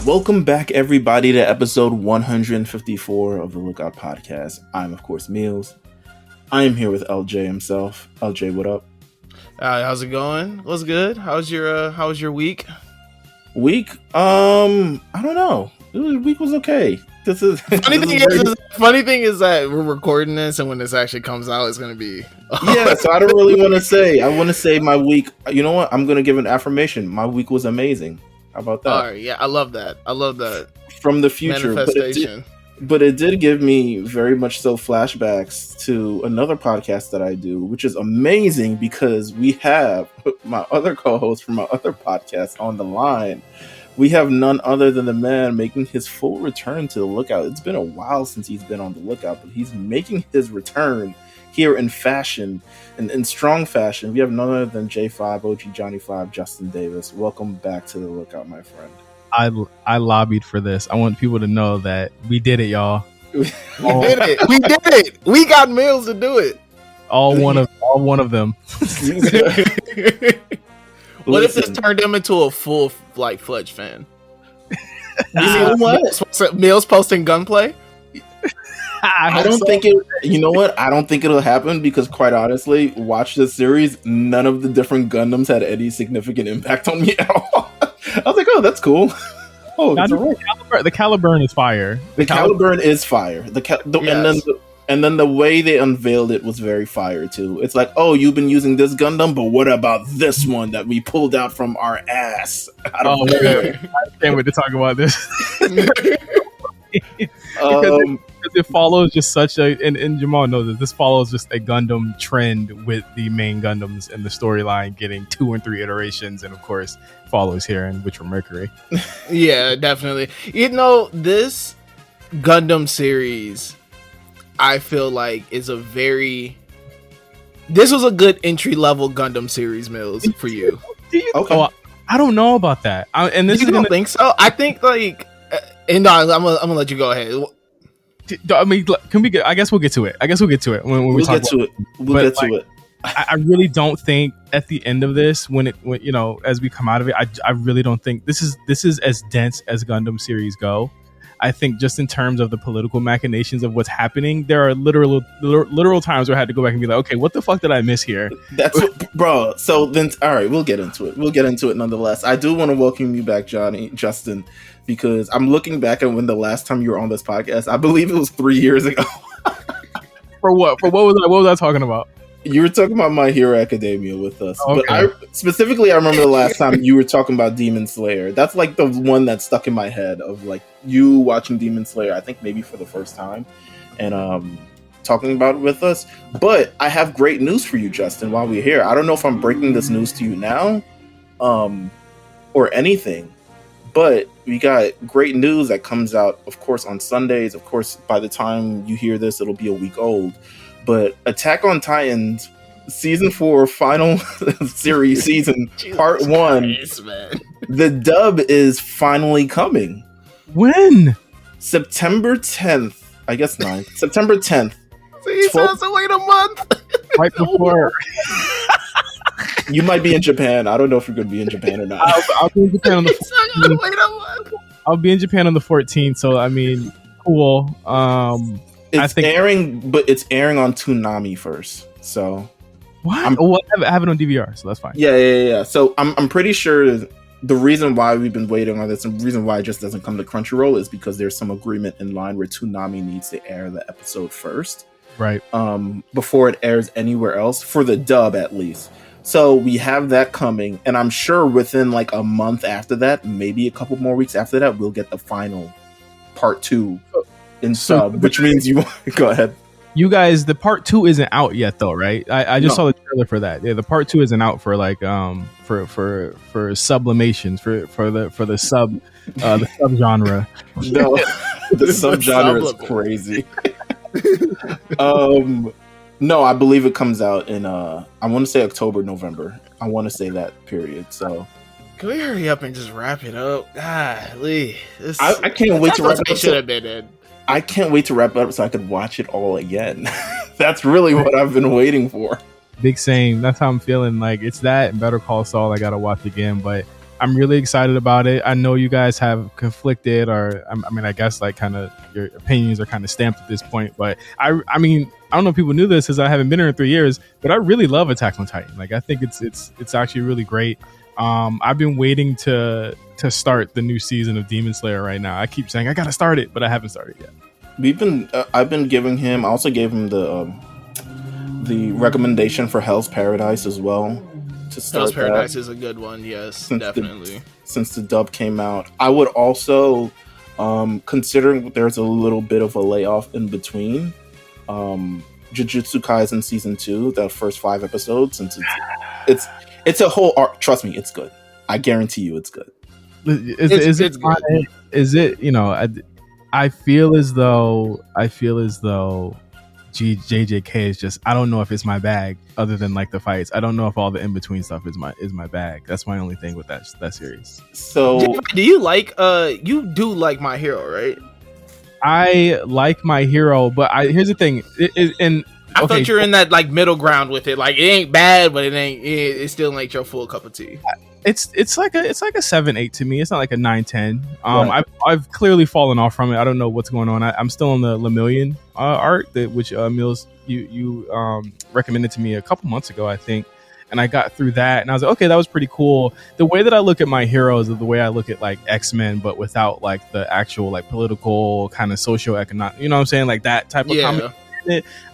Welcome back, everybody, to episode 154 of the Lookout Podcast. I'm, of course, Meals. I am here with LJ himself. LJ, what up? How's it going? What's good? How's your week? Week? I don't know. Week was okay. Funny thing is that we're recording this, and when this actually comes out, it's gonna be So I don't really want to say. I want to say my week. You know what? I'm gonna give an affirmation. My week was amazing. How about that? All right, yeah, I love that. From the future, manifestation. But it did give me very much so flashbacks to another podcast that I do, which is amazing because we have my other co-host from my other podcast on the line. We have none other than the man making his full return to the Lookout. It's been a while since he's been on the Lookout, but he's making his return here in fashion, in strong fashion. We have none other than J5, OG Johnny 5, Justin Davis. Welcome back to the Lookout, my friend. I lobbied for this. I want people to know that we did it, y'all. We did it. We got Mills to do it. All one of them. What if this turned him into a full fledged fan? You know what? Mills posting gunplay? I don't think it. You know what? I don't think it'll happen because, quite honestly, watch this series. None of the different Gundams had any significant impact on me at all. I was like, "Oh, that's cool." Oh, the Caliburn is fire. The Caliburn is fire. Yes. And then the way they unveiled it was very fire too. It's like, "Oh, you've been using this Gundam, but what about this one that we pulled out from our ass?" I can't wait to talk about this. Because it follows just such a, and Jamal knows this follows just a Gundam trend with the main Gundams and the storyline getting 2 and 3 iterations, and of course follows here in Witch From Mercury. Yeah, definitely. You know, this Gundam series, I feel like this was a good entry level Gundam series, Mills, for you. Okay. Oh, I don't know about that. Don't think so? I think and no, I'm gonna let you go ahead. I mean, can we get? I guess we'll get to it. When we talk about it. We'll get to it. I really don't think at the end of this, when as we come out of it, I really don't think this is as dense as Gundam series go. I think just in terms of the political machinations of what's happening, there are literal times where I had to go back and be like, okay, what the fuck did I miss here? That's what, bro. So then, all right, we'll get into it. Nonetheless. I do want to welcome you back, Justin, because I'm looking back at when the last time you were on this podcast. I believe it was 3 years ago. For what? What was I talking about? You were talking about My Hero Academia with us. Okay. But I remember the last time you were talking about Demon Slayer. That's like the one that stuck in my head of like you watching Demon Slayer, I think maybe for the first time, and talking about it with us. But I have great news for you, Justin, while we're here. I don't know if I'm breaking this news to you now or anything, but we got great news that comes out, of course, on Sundays. Of course, by the time you hear this, it'll be a week old. But Attack on Titans season 4 final series season part 1, man. The dub is finally coming. When? September 10th. I guess 9th. September 10th. See, so has to wait a month. Right before. You might be in Japan. I don't know if you're going to be in Japan or not. I'll be in Japan on the 14th. I'll be in Japan on the 14th. So I mean, cool. It's airing on Toonami first. So what? I have it on DVR, so that's fine. Yeah. So I'm pretty sure the reason why we've been waiting on this and the reason why it just doesn't come to Crunchyroll is because there's some agreement in line where Toonami needs to air the episode first. Right. Before it airs anywhere else, for the dub at least. So we have that coming, and I'm sure within like a month after that, maybe a couple more weeks after that, we'll get the final part 2 in sub, which means you go ahead. You guys, the part 2 isn't out yet though, right? I just saw the trailer for that. Yeah, the part 2 isn't out for like for sublimations for the sub the sub genre. No, the sub genre is crazy. No, I believe it comes out in I want to say October, November. I want to say that period. So can we hurry up and just wrap it up? Golly, I can't wait to wrap it up. Should have been in. I can't wait to wrap it up so I could watch it all again. That's really what I've been waiting for. Big same. That's how I'm feeling. Like it's that and Better Call Saul. I gotta watch again, but I'm really excited about it. I know you guys have conflicted, or I mean, I guess like kind of your opinions are kind of stamped at this point. But I mean, I don't know if people knew this, because I haven't been here in 3 years. But I really love Attack on Titan. Like, I think it's actually really great. I've been waiting to start the new season of Demon Slayer right now. I keep saying I gotta start it, but I haven't started yet. I've been giving him. I also gave him the recommendation for Hell's Paradise as well. To start Hell's Paradise that. is a good one. Yes, Since definitely. Since the dub came out, I would also, considering there's a little bit of a layoff in between, Jujutsu Kaisen season 2, the first 5 episodes, since it's a whole arc. Trust me, it's good. I guarantee you, it's good. Is it? You know, I feel as though JJK is just, I don't know if it's my bag, other than like the fights. I don't know if all the in between stuff is my bag. That's my only thing with that series. So do you like you do like My Hero, right? I like My Hero, but here's the thing. I thought you're in that like middle ground with it. Like, it ain't bad, but it still ain't your full cup of tea. It's like a 7-8 to me. It's not like a 9-10. Right. I've clearly fallen off from it. I don't know what's going on. I'm still on the Lemillion arc, which Mills you recommended to me a couple months ago, I think. And I got through that, and I was like, okay, that was pretty cool. The way that I look at My Heroes is the way I look at like X-Men, but without like the actual like political kind of socio-economic, you know what I'm saying, like that type of comic.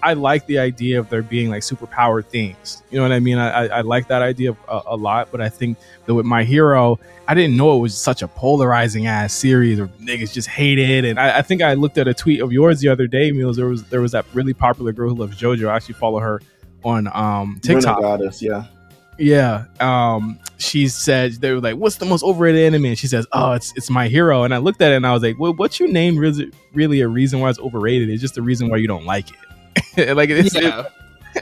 I like the idea of there being like superpowered things. You know what I mean? I like that idea a lot, but I think that with My Hero, I didn't know it was such a polarizing ass series, or niggas just hate it. And I think I looked at a tweet of yours the other day, Meals. There was that really popular girl who loves JoJo. I actually follow her on TikTok. Goddess, yeah. She said, they were like, what's the most overrated anime? And she says, oh, it's My Hero. And I looked at it and I was like, well, what you named really a reason why it's overrated? It's just the reason why you don't like it. Like,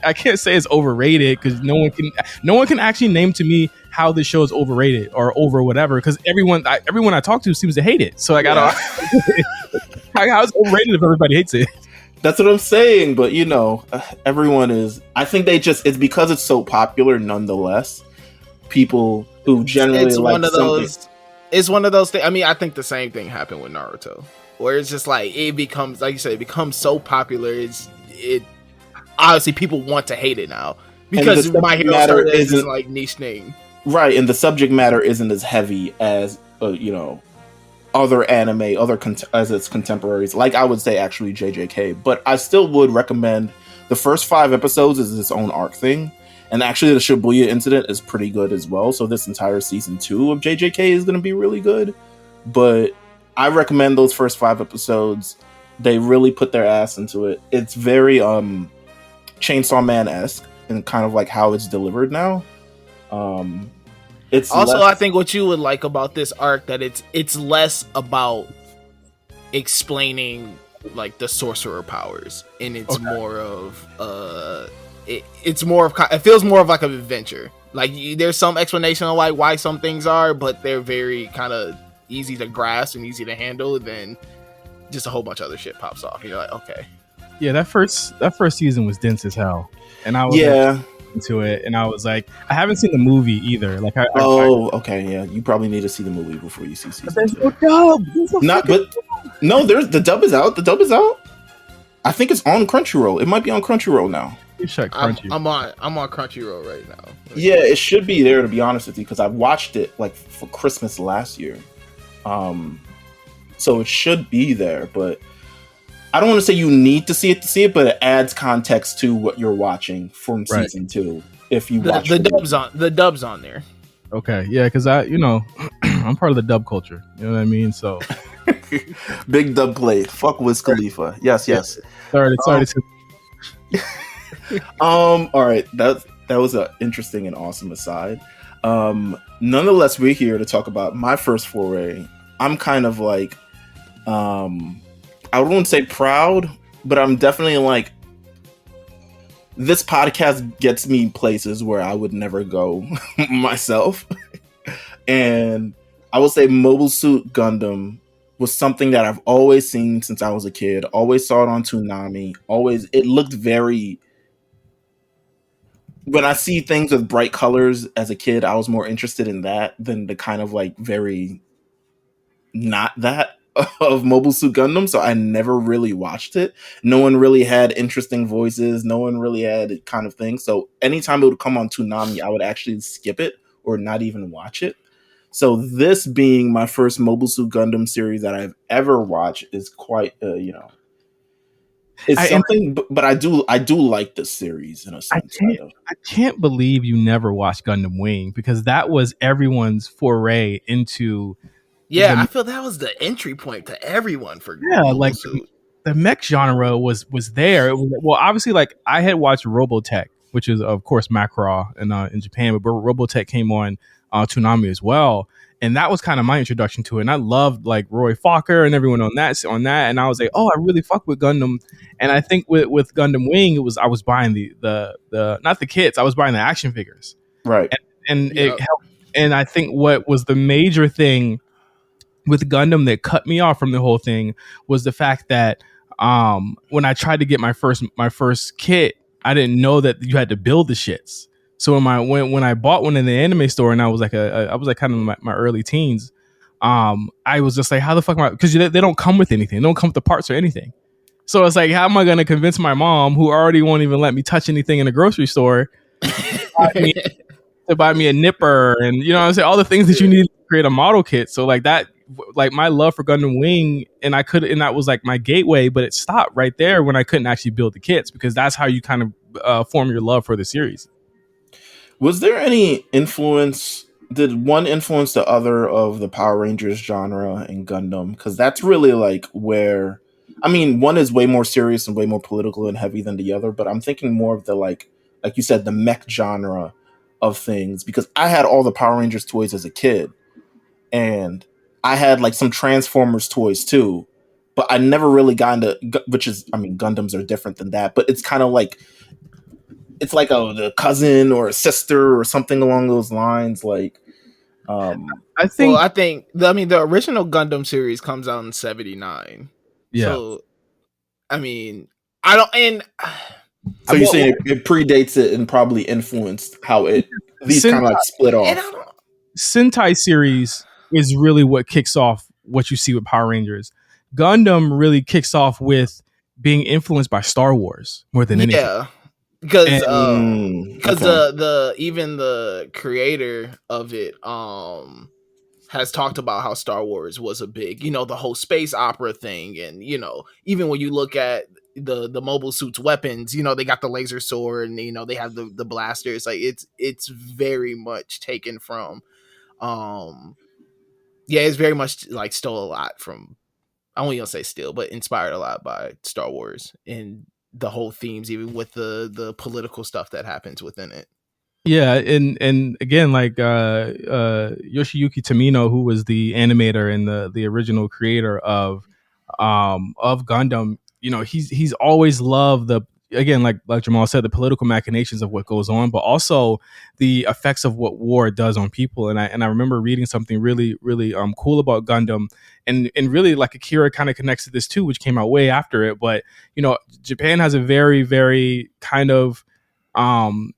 I can't say it's overrated, because no one can actually name to me how this show is overrated or over whatever, because everyone I talk to seems to hate it. So I gotta how it's overrated if everybody hates it? That's what I'm saying. But you know, everyone is. I think it's because it's so popular. Nonetheless, people who generally it's like one of something. those. It's one of those things. I mean, I think the same thing happened with Naruto, where it's just like it becomes, like you said, it becomes so popular. It obviously people want to hate it now because My Hero started as this like niche thing, right? And the subject matter isn't as heavy as other anime, as its contemporaries. Like, I would say actually JJK, but I still would recommend the first 5 episodes as its own arc thing. And actually, the Shibuya incident is pretty good as well. So this entire season 2 of JJK is going to be really good. But I recommend those first 5 episodes. They really put their ass into it. It's very Chainsaw Man-esque and kind of like how it's delivered now. It's also, I think what you would like about this arc, that it's less about explaining like the sorcerer powers, and it's more of it's more of, it feels more of like an adventure. Like, there's some explanation of like why some things are, but they're very kind of easy to grasp and easy to handle, and then just a whole bunch of other shit pops off. You're like, okay. Yeah, that first season was dense as hell, and I was into it, and I was like, I haven't seen the movie either. Like, okay, yeah, you probably need to see the movie before you see season 2. There's no dub. The dub is out. The dub is out. I think it's on Crunchyroll. It might be on Crunchyroll now. I'm on Crunchyroll right now. Yeah, it should be there, to be honest with you, because I watched it like for Christmas last year. So it should be there, but I don't want to say you need to see it, but it adds context to what you're watching from season 2. If you watch the dub's on there. Okay, yeah, because I'm part of the dub culture. You know what I mean? So big dub play. Fuck Wiz Khalifa. Yes. Sorry. All right. That was an interesting and awesome aside. Nonetheless, we're here to talk about my first foray. I'm kind of like, I wouldn't say proud, but I'm definitely like, this podcast gets me places where I would never go myself. And I will say Mobile Suit Gundam was something that I've always seen since I was a kid. Always saw it on Toonami. It looked very when I see things with bright colors as a kid, I was more interested in that than the kind of like very not that of Mobile Suit Gundam. So I never really watched it. No one really had interesting voices. No one really had kind of thing. So anytime it would come on Toonami, I would actually skip it or not even watch it. So this being my first Mobile Suit Gundam series that I've ever watched is quite, it's I and something. But I do like this series in a I sense. can't I can't believe you never watched Gundam Wing, because that was everyone's foray into Yeah, the I feel that was the entry point to everyone for yeah, Mobile like Suit. the mech genre was there. It was, well, obviously, like I had watched Robotech, which is of course Macross in Japan, but Robotech came on Toonami as well, and that was kind of my introduction to it. And I loved like Roy Fokker and everyone on that, and I was like, oh, I really fuck with Gundam. And I think with Gundam Wing, it was I was buying the not the kits, I was buying the action figures, Right. and it Yep. helped. And I think what was the major thing with Gundam that cut me off from the whole thing was the fact that when I tried to get my first kit, I didn't know that you had to build the shits. So when I bought one in the anime store, and I was like I was like kind of my early teens, I was just like, how the fuck am I? Because they don't come with anything, they don't come with the parts or anything. So it's like, how am I going to convince my mom, who already won't even let me touch anything in a grocery store, buy me to buy me a nipper, and you know what I'm saying, all the things that you Yeah. need to create a model kit. So like that, like my love for Gundam Wing, and that was like my gateway, but it stopped right there when I couldn't actually build the kits, because that's how you kind of form your love for the series. Was there any influence? Did one influence the other of the Power Rangers genre and Gundam? Because that's really like where, I mean, one is way more serious and way more political and heavy than the other. But I'm thinking more of the like you said, the mech genre of things. Because I had all the Power Rangers toys as a kid, and I had like some Transformers toys too. But I never really got into, which is, I mean, Gundams are different than that. But it's kind of like a cousin or a sister or something along those lines. Like, I Well, think, I think the original Gundam series comes out in '79. yeah, So I mean, I don't and so you're what saying it predates it and probably influenced how these Sen- kind of like split and I off. don't Sentai series is really what kicks off what you see with Power Rangers. Gundam really kicks off with being influenced by Star Wars more than anything. yeah, because And Okay. the even the creator of it has talked about how Star Wars was a big, the whole space opera thing, and even when you look at the mobile suits weapons, they got the laser sword, and they have the blasters. Like it's very much taken from um yeah, it's very much like stole a lot from, I won't even say steal, but inspired a lot by Star Wars and the whole themes, even with the political stuff that happens within it. yeah, and again, like Yoshiyuki Tomino, who was the animator and the original creator of Gundam, he's always loved the, again, like Jamal said, the political machinations of what goes on, but also the effects of what war does on people. And I remember reading something really really cool about Gundam, and really like Akira kind of connects to this too, which came out way after it. But Japan has a very very kind of um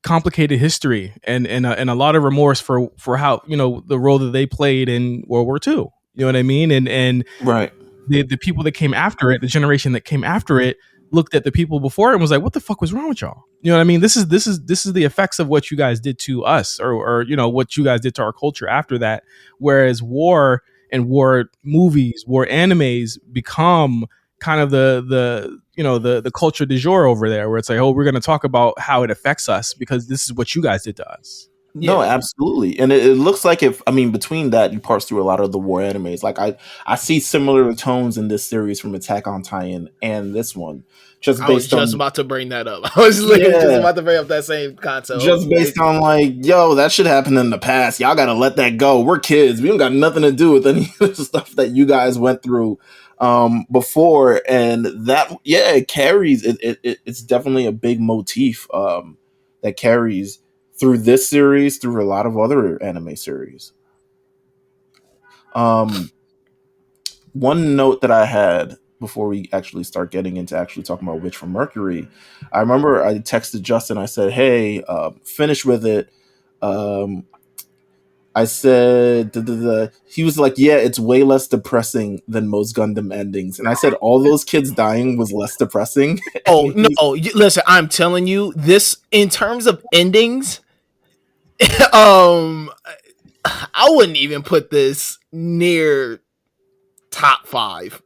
complicated history, and a lot of remorse for how the role that they played in World War II. You know what I mean? And Right. the people that came after it, the generation that came after it, looked at the people before it and was like, "What the fuck was wrong with y'all?" You know what I mean? This is the effects of what you guys did to us, or what you guys did to our culture after that. Whereas war and war movies, war animes become kind of the culture du jour over there, where it's like, oh, we're going to talk about how it affects us because this is what you guys did to us. No, Yeah. absolutely. And it looks like, if I mean, between that, you parse through a lot of the war animes. Like I see similar tones in this series from Attack on Titan and this one, just I was based just on, about to bring that up. I was literally just yeah, about to bring up that same concept. just based on like, yo, that should happen in the past. Y'all gotta let that go. We're kids. We don't got nothing to do with any of the stuff that you guys went through before. And that, yeah, it carries it's definitely a big motif that carries through this series, through a lot of other anime series. Um one note that I had before we actually start getting into actually talking about Witch from Mercury, I remember I texted Justin. I said, "Hey, finish with it." Um, I said, he was like, "Yeah, it's way less depressing than most Gundam endings." And I said, "All those kids dying was less depressing." Oh And no! Listen, I'm telling you, this in terms of endings, um, I wouldn't even put this near top 5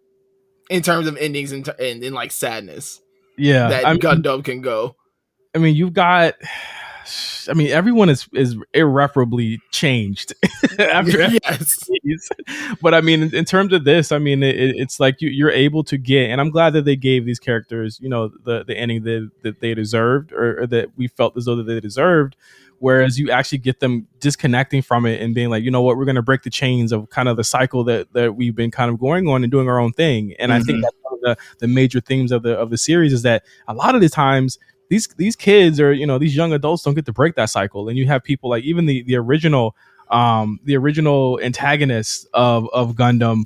in terms of endings and in like sadness Yeah, that Gundam can go. I mean, you've got. I mean, everyone is irreparably changed after Yes. these. But I mean, in terms of this, I mean, it's like you're able to get, and I'm glad that they gave these characters, you know, the ending that they deserved, or that we felt as though that they deserved. Whereas you actually get them disconnecting from it and being like, you know what, we're going to break the chains of kind of the cycle that we've been kind of going on and doing our own thing. And I think that's one of the major themes of the series is that a lot of the times these kids or, you know, these young adults don't get to break that cycle. And you have people like even the original antagonist of Gundam,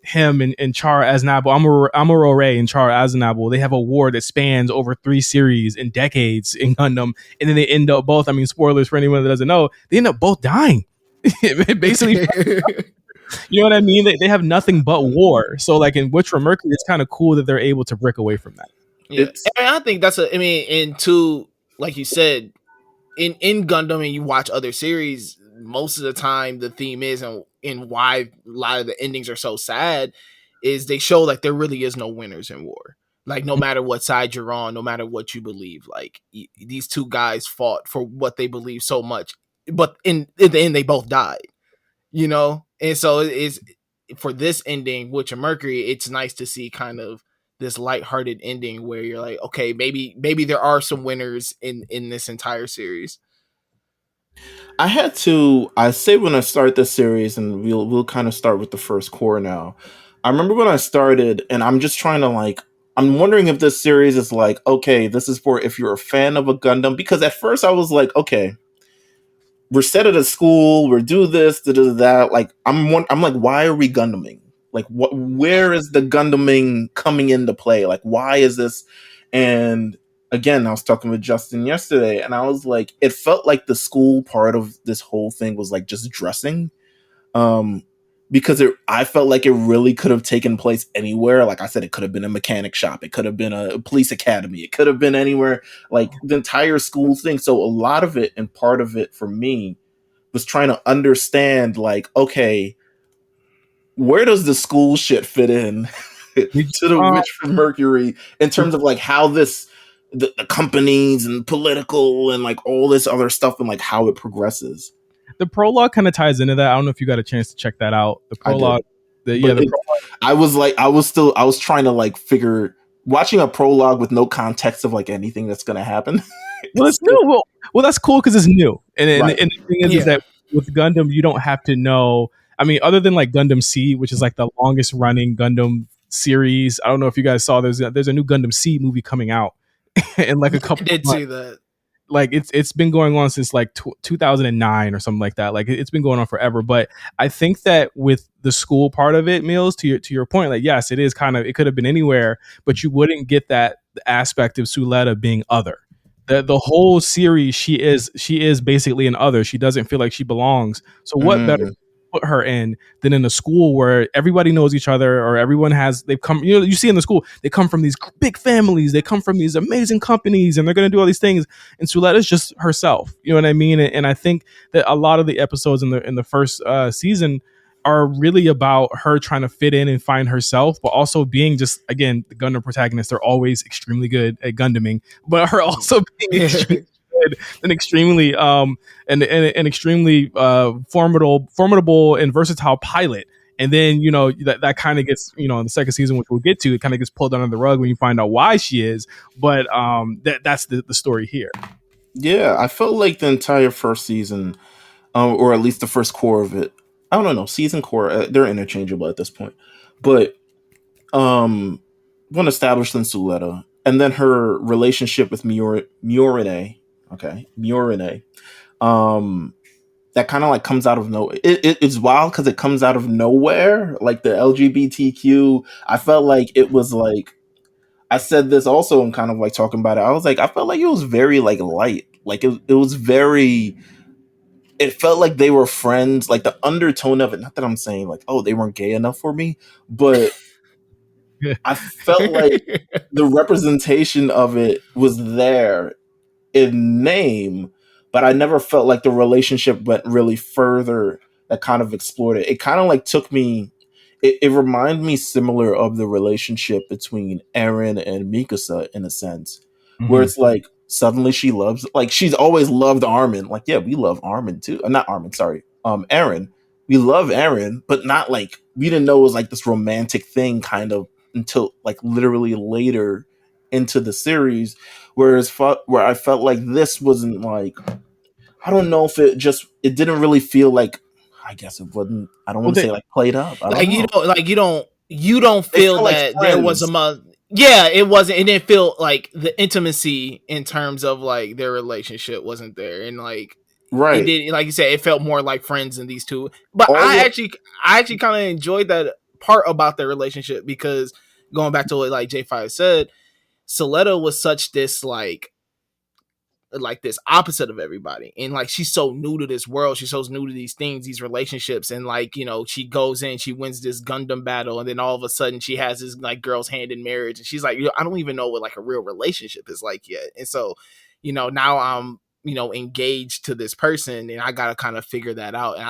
him and Char Aznavour, Amuro Ray and Char Aznavour, they have a war that spans over 3 series and decades in Gundam, and then they end up both, I mean, spoilers for anyone that doesn't know, they end up both dying. Basically, you know what I mean? They have nothing but war. So like in Witch from Mercury, it's kind of cool that they're able to break away from that. Yeah, and I think that's I mean, and two, like you said, in Gundam, and you watch other series, most of the time the theme is and why a lot of the endings are so sad is they show like there really is no winners in war. Like no matter what side you're on, no matter what you believe, like these two guys fought for what they believe so much, but in the end they both died. You know, and so it's for this ending, Witch of Mercury, it's nice to see kind of this lighthearted ending where you're like, okay, maybe there are some winners in this entire series. I say when I start this series, and we'll kind of start with the first core now. I remember when I started, and I'm just trying to like, I'm wondering if this series is like, okay, this is for if you're a fan of a Gundam, because at first I was like, okay, we're set at a school, we're do this, that. Like I'm like, why are we Gundaming? Like, where is the Gundaming coming into play? Like, why is this? And again, I was talking with Justin yesterday, and I was like, it felt like the school part of this whole thing was like just dressing. Um, because I felt like it really could have taken place anywhere. Like I said, it could have been a mechanic shop, it could have been a police academy, it could have been anywhere, like the entire school thing. So a lot of it and part of it for me was trying to understand, like, okay, where does the school shit fit in to the Witch from Mercury in terms of like how the companies and political and like all this other stuff and like how it progresses. The prologue kind of ties into that. I don't know if you got a chance to check that out. The prologue, the prologue. I was trying to like figure, watching a prologue with no context of like anything that's gonna happen. Well, it's new. Well, that's cool because it's new, and Right. and the thing is that with Gundam, you don't have to know. I mean, other than like Gundam Seed, which is like the longest running Gundam series. I don't know if you guys saw there's a new Gundam Seed movie coming out in like a couple. I did see that. Like it's been going on since like 2009 or something like that. Like it's been going on forever. But I think that with the school part of it, Mills, to your point, like yes, it is kind of, it could have been anywhere, but you wouldn't get that aspect of Suletta being other. The whole series, she is basically an other. She doesn't feel like she belongs. So what better put her in than in a school where everybody knows each other, or everyone they've come, you know, you see in the school, they come from these big families, they come from these amazing companies, and they're going to do all these things, and Suletta's just herself, you know what I mean? And I think that a lot of the episodes in the first season are really about her trying to fit in and find herself, but also being just, again, the Gundam protagonists are always extremely good at Gundaming, but her also being extremely good and extremely an extremely formidable and versatile pilot. And then, you know, that kind of gets, you know, in the second season, which we'll get to, it kind of gets pulled under the rug when you find out why she is. But that's the story here. Yeah, I felt like the entire first season, or at least the first core of it, I don't know, season core, they're interchangeable at this point, but one established in Suletta, and then her relationship with Murine, okay, Murine, that kind of like comes out of nowhere. It's wild because it comes out of nowhere. Like the LGBTQ, I felt like it was like, I said this also and kind of like talking about it. I was like, I felt like it was very like light. Like it was very, it felt like they were friends. Like the undertone of it, not that I'm saying like, oh, they weren't gay enough for me, but I felt like the representation of it was there in name, but I never felt like the relationship went really further that kind of explored it. It kind of like took me, it reminded me similar of the relationship between Eren and Mikasa in a sense, where Mhm. it's like suddenly she loves, like she's always loved Armin. Like, yeah, we love Armin too. Not Armin, sorry. Eren. We love Eren, but not like, we didn't know it was like this romantic thing kind of until like literally later into the series. Whereas where I felt like this wasn't like, I don't know if it didn't really feel like, I guess it wasn't, I don't Well, want to they, say like played up. I don't Like know. you don't They feel felt like that there was a friends. yeah, it wasn't. It didn't feel like the intimacy in terms of like their relationship wasn't there, and like it Right. did. Like you said, it felt more like friends than these two. But All of, I actually kind of enjoyed that part about their relationship because going back to what like J5 said, Soletta was such this like this opposite of everybody, and like she's so new to this world, she's so new to these things, these relationships, and like, you know, she goes in, she wins this Gundam battle, and then all of a sudden she has this like girl's hand in marriage, and she's like, I don't even know what like a real relationship is like yet. And so, you know, now I'm, you know, engaged to this person, and I gotta kind of figure that out. And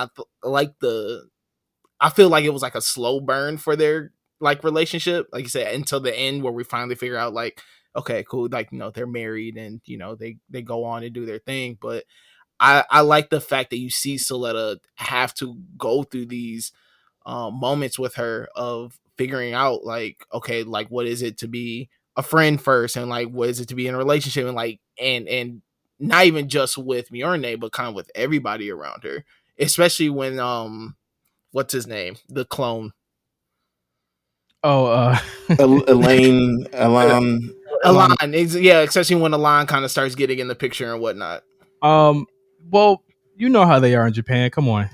I feel like it was like a slow burn for their like relationship, like you said, until the end where we finally figure out like, okay, cool, like, you know, they're married, and you know they go on and do their thing. But I like the fact that you see Soletta have to go through these moments with her of figuring out like, okay, like what is it to be a friend first, and like what is it to be in a relationship, and like and not even just with Mjolnir, but kind of with everybody around her, especially when what's his name, the clone, oh, Elaine, Elan. Elon. Alon, yeah, especially when Alon kind of starts getting in the picture and whatnot. Um, well, you know how they are in Japan. Come on.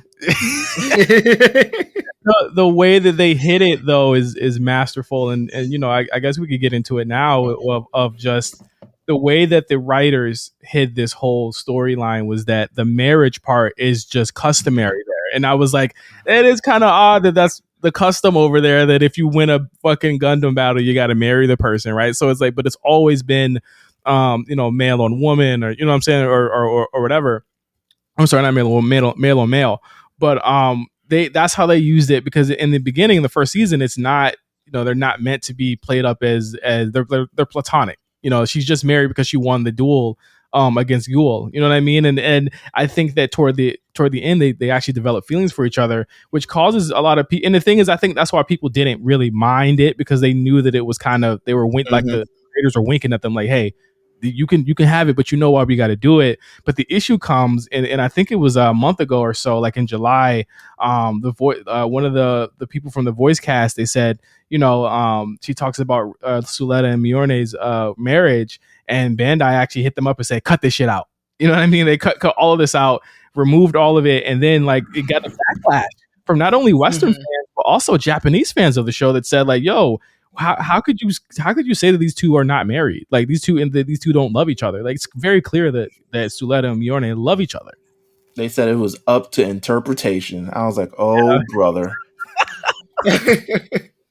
The way that they hit it though is masterful, and you know, I guess we could get into it now of just the way that the writers hid this whole storyline was that the marriage part is just customary there, and I was like, it is kind of odd that that's the custom over there, that if you win a fucking Gundam battle you got to marry the person, right? So it's like, but it's always been you know, male on woman, or you know what I'm saying, or whatever. I'm sorry, not male on male, but they, that's how they used it, because in the beginning, of the first season, it's not, you know, they're not meant to be played up as they're platonic. You know, she's just married because she won the duel against Ghoul. You know what I mean? And I think that toward the end, they actually develop feelings for each other, which causes a lot of people. And the thing is, I think that's why people didn't really mind it, because they knew that it was kind of, they were like Mhm. the creators were winking at them like, hey, you can have it, but you know why we got to do it. But the issue comes, and I think it was a month ago or so, like in July, one of the people from the voice cast, they said, you know, she talks about Suletta and Mjolnir's marriage, and Bandai actually hit them up and said, cut this shit out. You know what I mean? They cut all of this out, removed all of it, and then like it got a backlash from not only Western Mhm. fans but also Japanese fans of the show that said like, yo, how could you say that these two are not married? Like these two, and these two don't love each other. Like it's very clear that Suletta and Mjolnir love each other. They said it was up to interpretation. I was like, oh brother.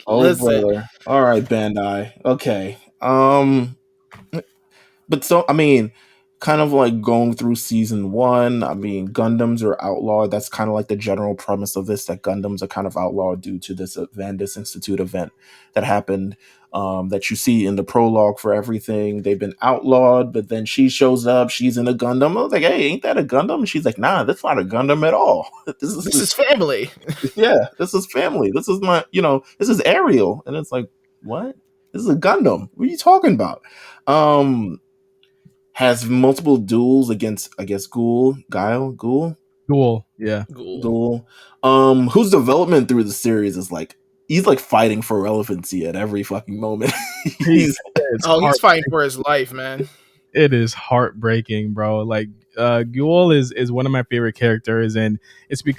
Oh Listen, brother. All right, Bandai. Okay. But so I mean, kind of like going through season one, I mean, Gundams are outlawed. That's kind of like the general premise of this, that Gundams are kind of outlawed due to this Vandus Institute event that happened. That you see in the prologue for everything. They've been outlawed, but then she shows up, she's in a Gundam. I was like, hey, ain't that a Gundam? And she's like, nah, that's not a Gundam at all. this this is is family. yeah, this is family. This is my, you know, this is Ariel. And it's like, what? This is a Gundam. What are you talking about? Has multiple duels against, I guess, Cool. Yeah. Cool. Ghoul. Whose development through the series is like, he's like fighting for relevancy at every fucking moment. he's It's Oh, hard. he's fighting for his life, man. It is heartbreaking, bro. Like Guel is one of my favorite characters, and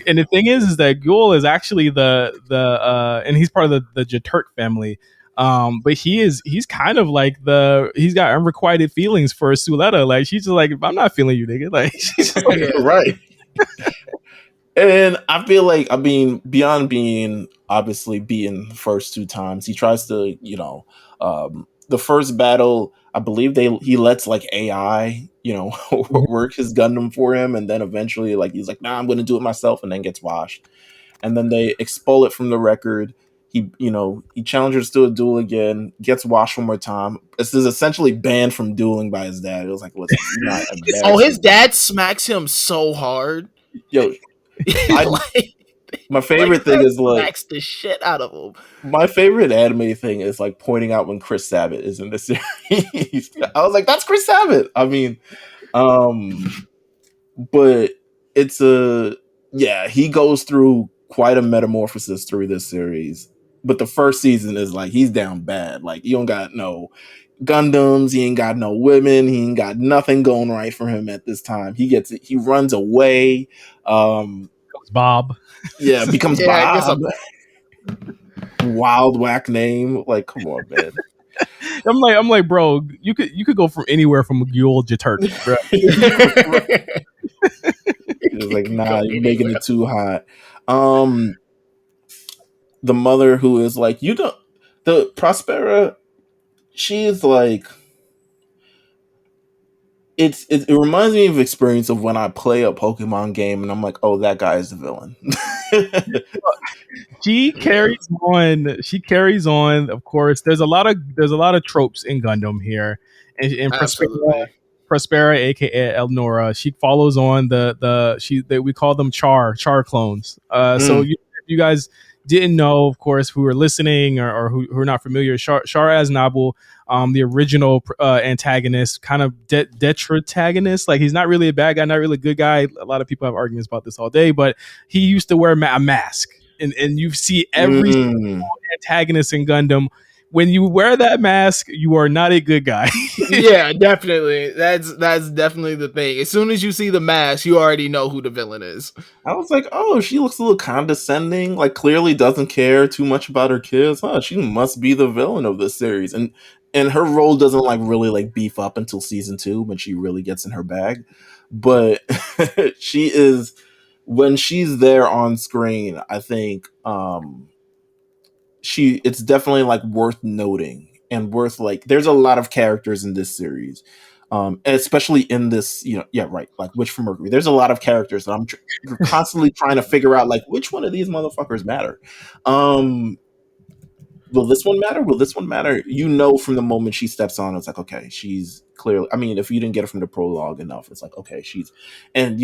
and the thing is that Guel is actually the and he's part of the Jaturk family. But he's kind of like he's got unrequited feelings for Suletta. Like she's just like, I'm not feeling you, nigga. Like she's just like, Right. And I feel like, I mean, beyond being obviously beaten the first two times, he tries to, the first battle, I believe he lets like AI, work his Gundam for him, and then eventually like he's like, nah, I'm gonna do it myself, and then gets washed. And then they expel it from the record. He challenges to a duel again, gets washed one more time. This is essentially banned from dueling by his dad. It was like, listen, you're not Oh, his embarrassing. dad smacks him so hard. Yo, my favorite thing is like, smacks the shit out of him. my favorite anime thing is like pointing out when Chris Sabat is in the series. I was like, that's Chris Sabat. I mean, but he goes through quite a metamorphosis through this series. But the first season is like, he's down bad. Like, you don't got no Gundams, he ain't got no women, he ain't got nothing going right for him at this time. He runs away. Bob. Yeah, becomes Bob. Wild whack name. Like, come on, man. I'm like, bro, you could go from anywhere from Guel Jaturk, bro. He was like, nah, you're making it too hot. The mother who is like, the Prospera, she is like, it reminds me of experience of when I play a Pokemon game and I'm like, oh, that guy is the villain. She carries on. Of course, there's a lot of tropes in Gundam here, and Prospera, aka Elnora, she follows on we call them Char clones. So if you guys didn't know, of course, who are listening or who are not familiar, Char Aznavour, the original antagonist, kind of detritagonist. Like, he's not really a bad guy, not really a good guy. A lot of people have arguments about this all day, but he used to wear a mask. And you see every antagonist in Gundam. When you wear that mask, you are not a good guy. Yeah, definitely. That's definitely the thing. As soon as you see the mask, you already know who the villain is. I was like, oh, she looks a little condescending. Like, clearly doesn't care too much about her kids. Huh? She must be the villain of this series. And her role doesn't like really like beef up until season 2 when she really gets in her bag. But she is, when she's there on screen, I think it's definitely like worth noting and worth like, there's a lot of characters in this series, especially in this, like Witch from Mercury. There's a lot of characters that I'm constantly trying to figure out like, which one of these motherfuckers matter. Will this one matter? Will this one matter? From the moment she steps on, it's like, okay, she's clearly, I mean, if you didn't get it from the prologue enough, it's like, okay, and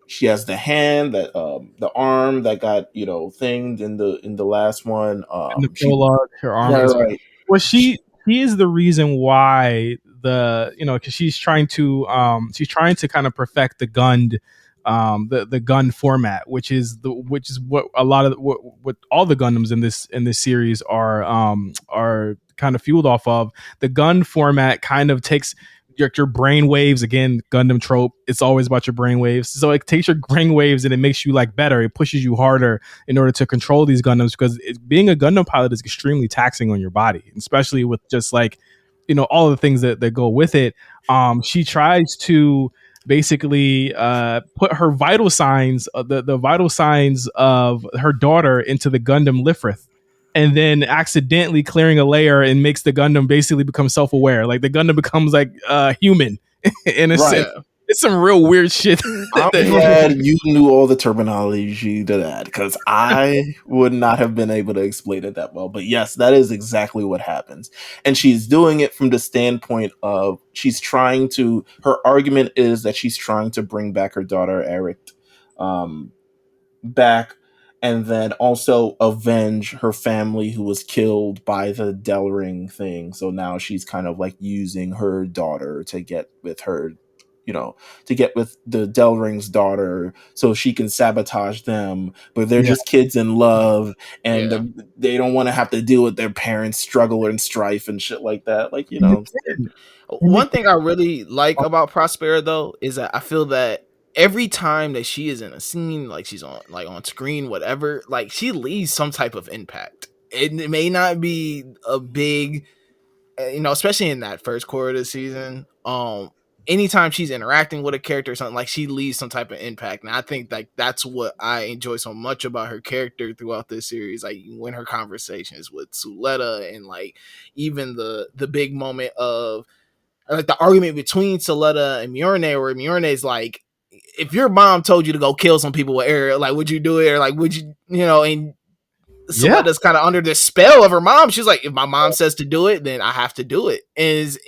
she has the hand that the arm that got thinged in the last one. In the prologue, her arm is right. Well, she is the reason why because she's trying to kind of perfect the Gund, the gun format, which is what a lot of what all the Gundams in this series are kind of fueled off of. The gun format kind of takes your brain waves, again, Gundam trope. It's always about your brain waves. So it takes your brain waves and it makes you like better. It pushes you harder in order to control these Gundams, because being a Gundam pilot is extremely taxing on your body, especially with just like, all of the things that go with it. She tries to basically put her vital signs, the vital signs of her daughter into the Gundam Lifrith, and then accidentally clearing a layer and makes the Gundam basically become self-aware. Like, the Gundam becomes like human in a sense. It's some real weird shit. I'm glad you knew all the terminology to that, because I would not have been able to explain it that well. But yes, that is exactly what happens. And she's doing it from the standpoint of her argument is that she's trying to bring back her daughter, Eric, back, and then also avenge her family who was killed by the Delring thing. So now she's kind of like using her daughter to get with her to get with the Del Ring's daughter so she can sabotage them, but they're Yeah. just kids in love, and Yeah. they don't want to have to deal with their parents' struggle and strife and shit like that. Like, One thing I really like about Prospera though is that I feel that every time that she is in a scene, like she's on screen, whatever, like she leaves some type of impact. It may not be a big, especially in that first quarter of the season. Anytime she's interacting with a character or something, like she leaves some type of impact, and I think like that's what I enjoy so much about her character throughout this series. Like when her conversations with Suletta, and like even the big moment of like the argument between Suletta and Mjolnir, where Mjolnir's like, if your mom told you to go kill some people with air, like would you do it, or like would you, and Suletta's kind of under the spell of her mom. She's like, if my mom says to do it, then I have to do it. It's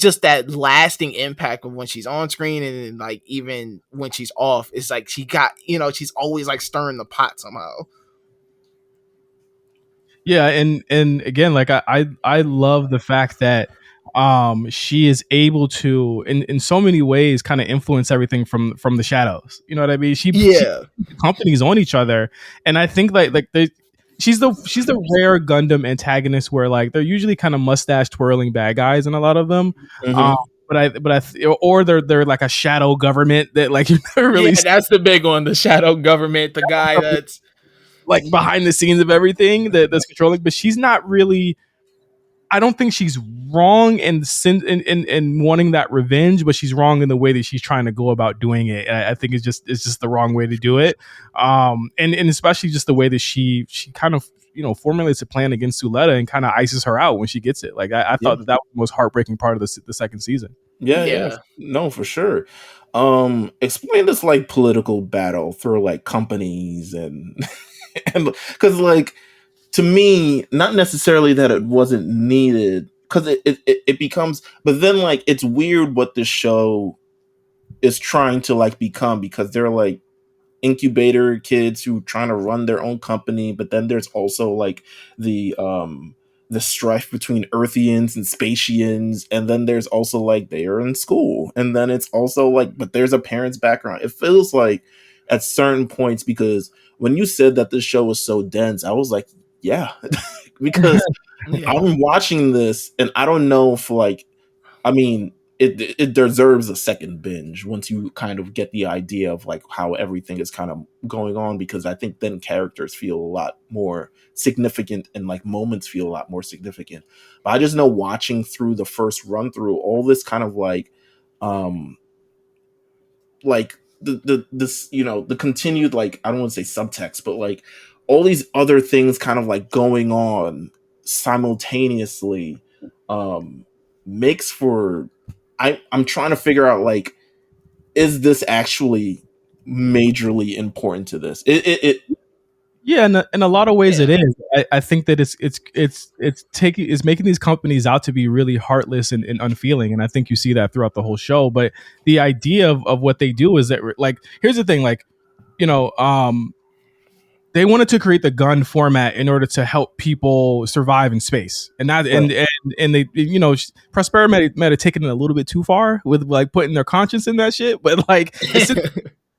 just that lasting impact of when she's on screen, and like even when she's off, it's like she got, she's always like stirring the pot somehow. Yeah, and again, like I love the fact that she is able to in so many ways kind of influence everything from the shadows. You know what I mean? She companies on each other, and I think like she's the rare Gundam antagonist where like they're usually kind of mustache twirling bad guys in a lot of them. Or they're like a shadow government that like you never really that's the big one, the shadow government, the guy that's like behind the scenes of everything that's controlling, but she's not really. I don't think she's wrong in wanting that revenge, but she's wrong in the way that she's trying to go about doing it. I think it's just the wrong way to do it. And especially just the way that she kind of formulates a plan against Suletta and kind of ices her out when she gets it. Like I thought that was the most heartbreaking part of the second season. Yeah, no, for sure. Explain this like political battle through like companies and and because like to me, not necessarily that it wasn't needed, because it becomes, but then like it's weird what this show is trying to like become, because they're like incubator kids who trying to run their own company, but then there's also like the strife between Earthians and Spatians, and then there's also like they are in school, and then it's also like, but there's a parent's background. It feels like at certain points, because when you said that this show was so dense, I was like, yeah, because I'm watching this and I don't know if like, I mean, it deserves a second binge once you kind of get the idea of like how everything is kind of going on, because I think then characters feel a lot more significant and like moments feel a lot more significant. But I just know watching through the first run through, all this kind of like the continued, like, I don't want to say subtext, but like all these other things kind of like going on simultaneously makes for I'm trying to figure out like, is this actually majorly important to this? Yeah, in a lot of ways it is. I think that it's making these companies out to be really heartless and unfeeling, and I think you see that throughout the whole show. But the idea of what they do is that, like, here's the thing, like, they wanted to create the gun format in order to help people survive in space, and that and they Prospera might have taken it a little bit too far with like putting their conscience in that shit, but like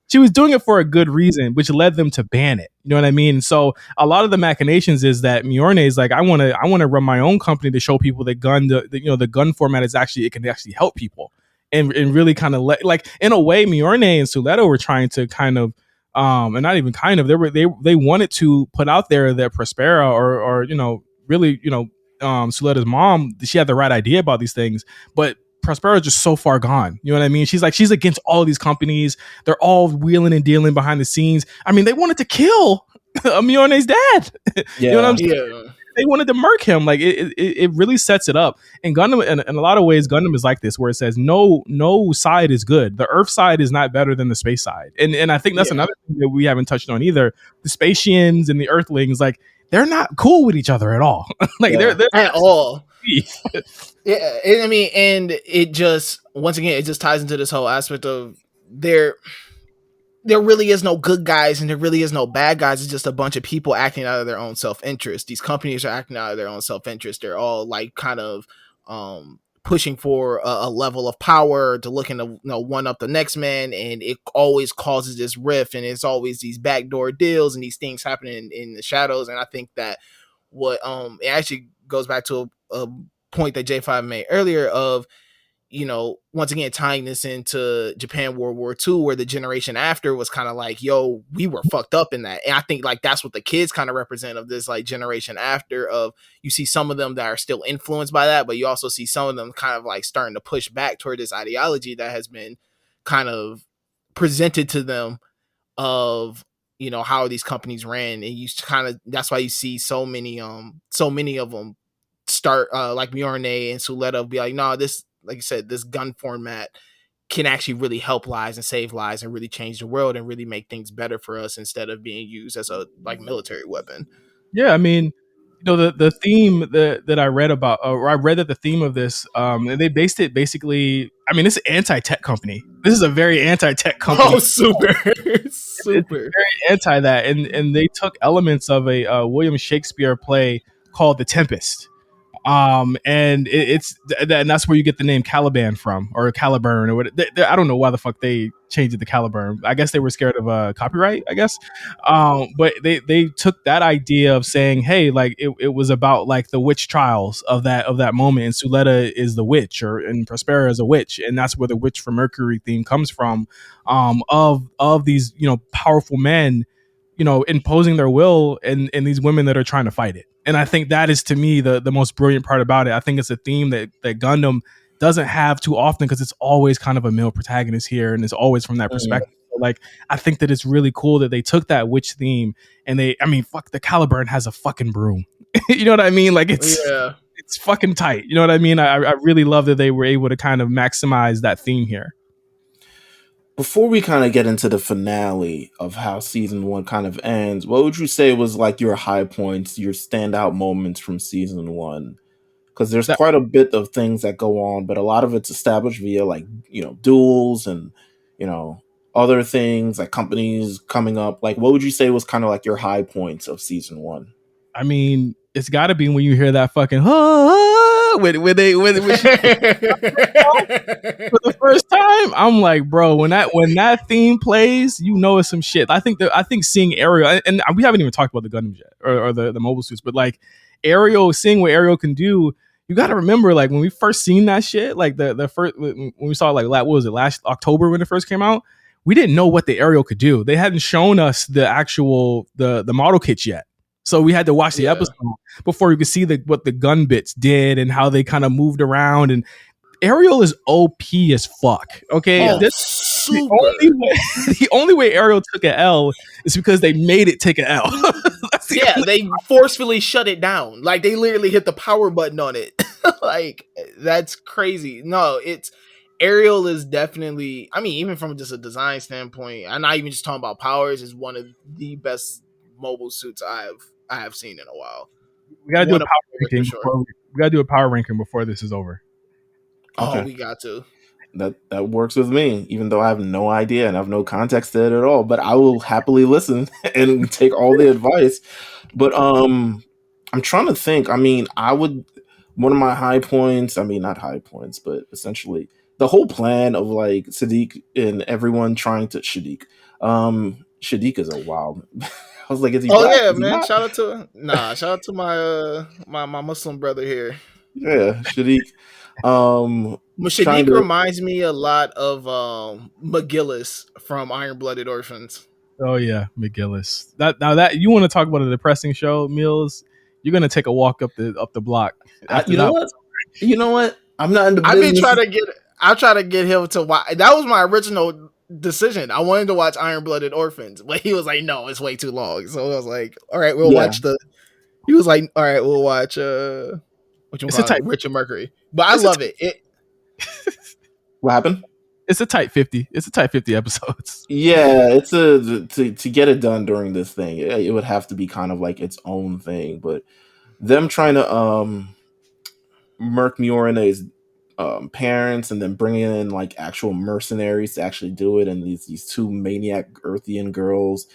she was doing it for a good reason, which led them to ban it. You know what I mean? So a lot of the machinations is that Mjolnir is like, I want to run my own company to show people that the gun format is actually, it can actually help people, and really kind of like in a way, Mjolnir and Suletta were trying to kind of and not even kind of, they wanted to put out there that Prospera or really Suletta's mom, she had the right idea about these things, but Prospera is just so far gone. You know what I mean? She's against all of these companies. They're all wheeling and dealing behind the scenes. I mean, they wanted to kill Mjolnir's dad. You know what I'm saying? Yeah. They wanted to murk him. Like it really sets it up. And Gundam, in a lot of ways, Gundam is like this, where it says no side is good. The Earth side is not better than the space side. And I think that's another thing that we haven't touched on either. The Spatians and the Earthlings, like, they're not cool with each other at all. Like they're at all. Yeah, I mean, and it just, once again, it just ties into this whole aspect of there really is no good guys and there really is no bad guys. It's just a bunch of people acting out of their own self-interest. These companies are acting out of their own self-interest. They're all like kind of pushing for a level of power to looking to one up the next man, and it always causes this rift, and it's always these backdoor deals and these things happening in the shadows. And I think that what it actually goes back to a point that J5 made earlier of, once again tying this into Japan World War II, where the generation after was kind of like, yo, we were fucked up in that. And I think like that's what the kids kind of represent of this like generation after. Of, you see some of them that are still influenced by that, but you also see some of them kind of like starting to push back toward this ideology that has been kind of presented to them of, how these companies ran. And you kind of, that's why you see so many of them start like Mjorne and Suletta be like, no, this, like you said, this gun format can actually really help lives and save lives and really change the world and really make things better for us instead of being used as a like military weapon. Yeah, I mean, the theme that I read about, or I read that the theme of this, and they based it basically. I mean, it's an anti-tech company. This is a very anti-tech company. Oh, super, It's very anti that, and they took elements of a William Shakespeare play called The Tempest. And and that's where you get the name Caliban from, or Caliburn, or what. I don't know why the fuck they changed it to Caliburn. I guess they were scared of copyright, I guess. But they took that idea of saying, hey, like it was about like the witch trials of that moment, and Suletta is the witch, and Prospera is a witch, and that's where the Witch from Mercury theme comes from. Of these powerful men, imposing their will and these women that are trying to fight it. And I think that is, to me, the most brilliant part about it. I think it's a theme that Gundam doesn't have too often, because it's always kind of a male protagonist here, and it's always from that perspective. So, like, I think that it's really cool that they took that witch theme and fuck, the Caliburn has a fucking broom. You know what I mean? Like, it's fucking tight. You know what I mean? I really love that they were able to kind of maximize that theme here. Before we kind of get into the finale of how season 1 kind of ends, what would you say was like your high points, your standout moments from season 1? Because there's quite a bit of things that go on, but a lot of it's established via like, duels and, other things like companies coming up. Like, what would you say was kind of like your high points of season 1? I mean, it's got to be when you hear that fucking when for the first time. I'm like, bro, when that theme plays, it's some shit. I think seeing Ariel, and we haven't even talked about the Gundam yet, or the mobile suits, but like Ariel, seeing what Ariel can do, you got to remember, like when we first seen that shit, like the first, when we saw it, like what was it, last October when it first came out, we didn't know what the Ariel could do. They hadn't shown us the actual the model kits yet. So we had to watch the episode before you could see what the gun bits did and how they kind of moved around. And Ariel is OP as fuck. Okay, the only way Ariel took an L is because they made it take an L. They forcefully shut it down. Like they literally hit the power button on it. Like that's crazy. No, Ariel is definitely. I mean, even from just a design standpoint, I'm not even just talking about powers. Is one of the best mobile suits I have seen in a while. We gotta do a power ranking we gotta do a power ranking before this is over. Okay. Oh, we got to. That works with me, even though I have no idea and I have no context to it at all. But I will happily listen and take all the advice. But I'm trying to think. I mean, one of my high points. I mean, not high points, but essentially the whole plan of like Sadiq and everyone trying to Sadiq. Sadiq is a wild. I was like, is he black? Yeah, man. Shout out to my Muslim brother here. Yeah, Sadiq. Sadiq reminds me a lot of McGillis from Iron Blooded Orphans. Oh yeah, McGillis. That you want to talk about a depressing show, Mills? You're gonna take a walk up the block. You know what? I'm not in the business. I try to get him to watch. That was my original decision. I wanted to watch Iron Blooded Orphans, but he was like, no, it's way too long. So I was like, all right, we'll watch he was like, all right, we'll watch Witch from Mercury. But I love it. What happened? It's a tight 50. It's a tight 50 episodes. Yeah, it's to get it done during this thing, it would have to be kind of like its own thing. But them trying to murk Mjorne's parents and then bringing in like actual mercenaries to actually do it, and these two maniac Earthian girls,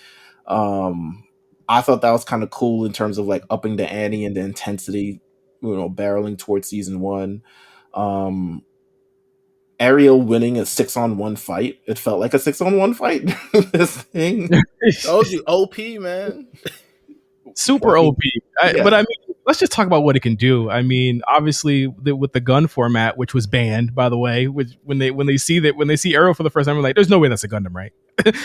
I thought that was kind of cool in terms of like upping the ante and the intensity, barreling towards season 1. Um, Ariel winning a 6-on-1 fight. It felt like a 6-on-1 fight. This thing. Told you, OP, man. Super OP. Yeah. But I mean, let's just talk about what it can do. I mean, obviously, with the gun format, which was banned, by the way, which when they see Arrow for the first time, they're like, "There's no way that's a Gundam, right?"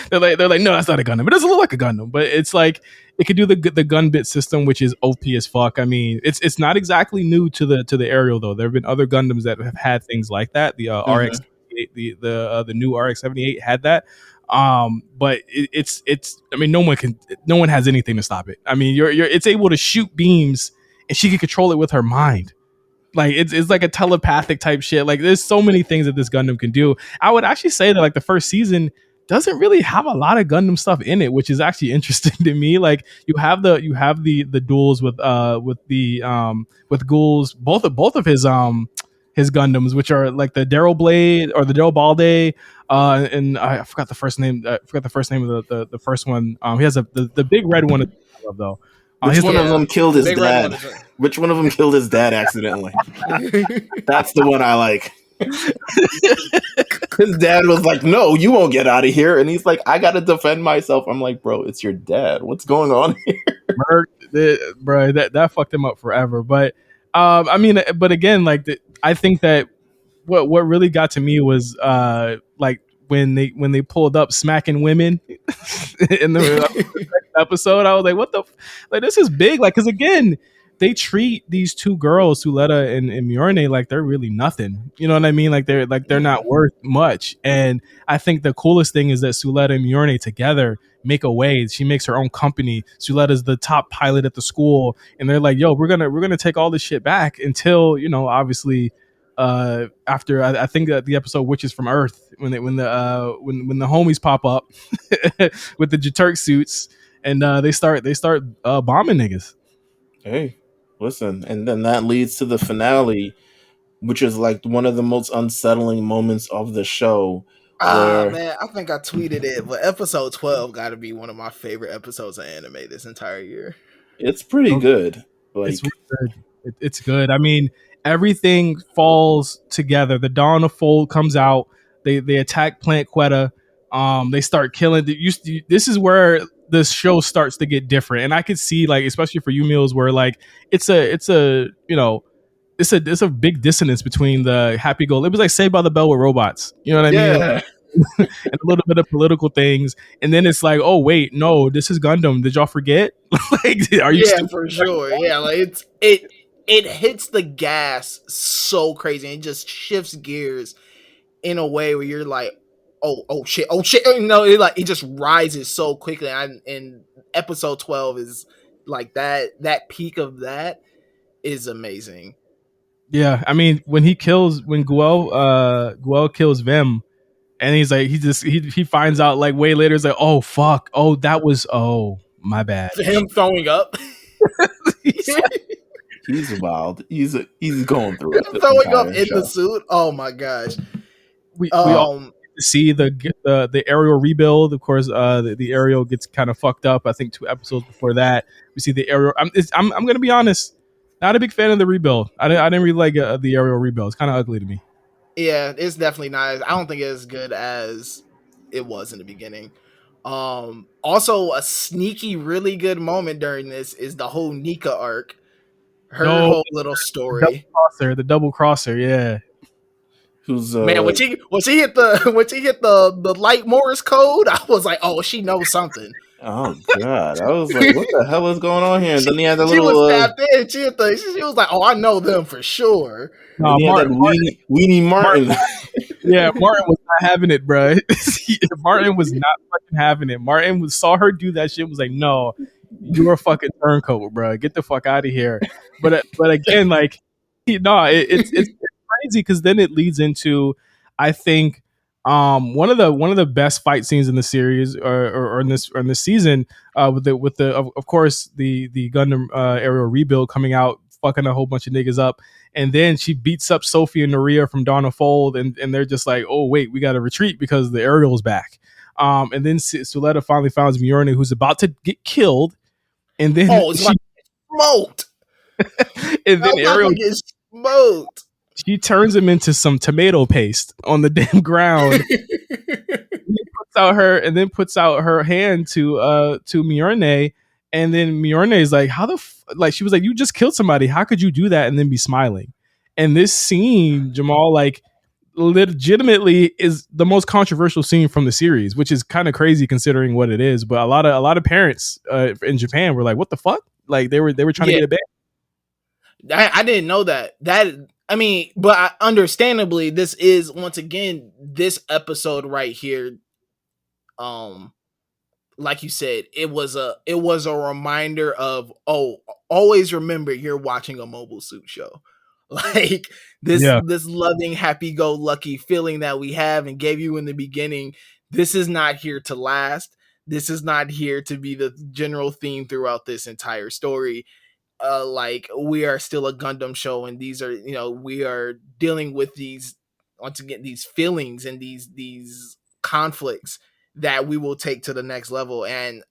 they're like, "No, that's not a Gundam. It doesn't look like a Gundam, but it's like it could do the gun bit system, which is OP as fuck. I mean, it's not exactly new to the Aerial though. There have been other Gundams that have had things like that. The RX, the new RX-78 had that. But it's I mean, no one has anything to stop it. I mean, it's able to shoot beams and she can control it with her mind. Like it's like a telepathic type shit. Like there's so many things that this Gundam can do. I would actually say that like the first season doesn't really have a lot of Gundam stuff in it, which is actually interesting to me. Like you have the duels with Ghouls, both of his Gundams, which are like the Daryl Blade or the Daryl Balde, and I forgot the first name. I forgot the first name of the first one. He has the big red one. I love though. Which one of them killed his dad? Which one of them killed his dad accidentally? That's the one I like. His dad was like, "No, you won't get out of here," and he's like, "I gotta defend myself." I'm like, "Bro, it's your dad. What's going on here?" Bro, that fucked him up forever. But I mean, but again, like I think that what really got to me was like when they pulled up smacking women in the episode. I was like, what the like this is big. Like, because again, they treat these two girls, Suletta and Mjolnir, like they're really nothing. You know what I mean? Like they're not worth much. And I think the coolest thing is that Suletta and Mjolnir together make a way. She makes her own company. Suletta's the top pilot at the school, and they're like, "Yo, we're gonna take all this shit back until obviously." After I think that the episode Witches from Earth, when the homies pop up with the Jaturk suits, and they start bombing niggas. Hey, listen, and then that leads to the finale, which is like one of the most unsettling moments of the show. Man, I think I tweeted it, but episode 12 got to be one of my favorite episodes of anime this entire year. It's pretty good. Like, it's good. It's good. I mean, everything falls together. The Dawn of Fold comes out. They attack Plant Quetta. They start killing. This is where this show starts to get different, and I could see, like, especially for you, Mills, where like it's a big dissonance between the happy go. It was like Saved by the Bell with robots. You know what I mean? And a little bit of political things, and then it's like, oh wait, no, this is Gundam. Did y'all forget? Like, are you? Yeah, for sure. Yeah, like it hits the gas so crazy, and it just shifts gears in a way where you're like, oh shit. No, it just rises so quickly. And episode 12 is like that peak of that is amazing. Yeah, I mean, when Guel kills Vim, and he's like, he finds out like way later, it's like, oh fuck, oh that was, oh my bad. Him throwing up. He's wild. He's going through it. Throwing up in the suit. Oh my gosh. We all see the aerial rebuild. Of course, the aerial gets kind of fucked up. I think 2 episodes before that, we see the aerial. I'm gonna be honest, not a big fan of the rebuild. I didn't really like the aerial rebuild. It's kind of ugly to me. Yeah, it's definitely not. I don't think it's as good as it was in the beginning. Also, a sneaky, really good moment during this is the whole Nika arc. Her whole little story. The double crosser, yeah. Who's man? When she hit the light Morse code, I was like, oh, she knows something. Oh god, I was like, what the hell is going on here? And then he had the little. She was tapped in. She was like, oh, I know them for sure. No, Weenie Martin. Yeah, Martin was not having it, bro. Martin was not fucking having it. Martin saw her do that shit. Was like, no, you're a fucking turncoat, bro. Get the fuck out of here. But again, like, it's crazy because then it leads into, I think, one of the best fight scenes in the series or in this season, with the of course the Gundam aerial rebuild coming out, fucking a whole bunch of niggas up, and then she beats up Sophie and Naria from Dawn of Fold, and they're just like, oh wait, we got to retreat because the aerial's back. And then Suletta finally finds Mjolnir, who's about to get killed, and then smoked. And then Ariel gets smoked. She turns him into some tomato paste on the damn ground. Puts out her hand to Mjolnir, and then Mjolnir is like, how the like, she was like, you just killed somebody, how could you do that and then be smiling? And this scene, Jamal, like, legitimately is the most controversial scene from the series, which is kind of crazy considering what it is. But a lot of parents in Japan were like, what the fuck? Like, they were trying to get it back. I didn't know that. I mean, but understandably, this is, once again, this episode right here. Like you said, it was a reminder of, always remember you're watching a Mobile Suit show. Like, this loving, happy-go-lucky feeling that we have and gave you in the beginning. This is not here to last. This is not here to be the general theme throughout this entire story. Like, we are still a Gundam show, and these are, we are dealing with these, once again, these feelings and these conflicts that we will take to the next level. And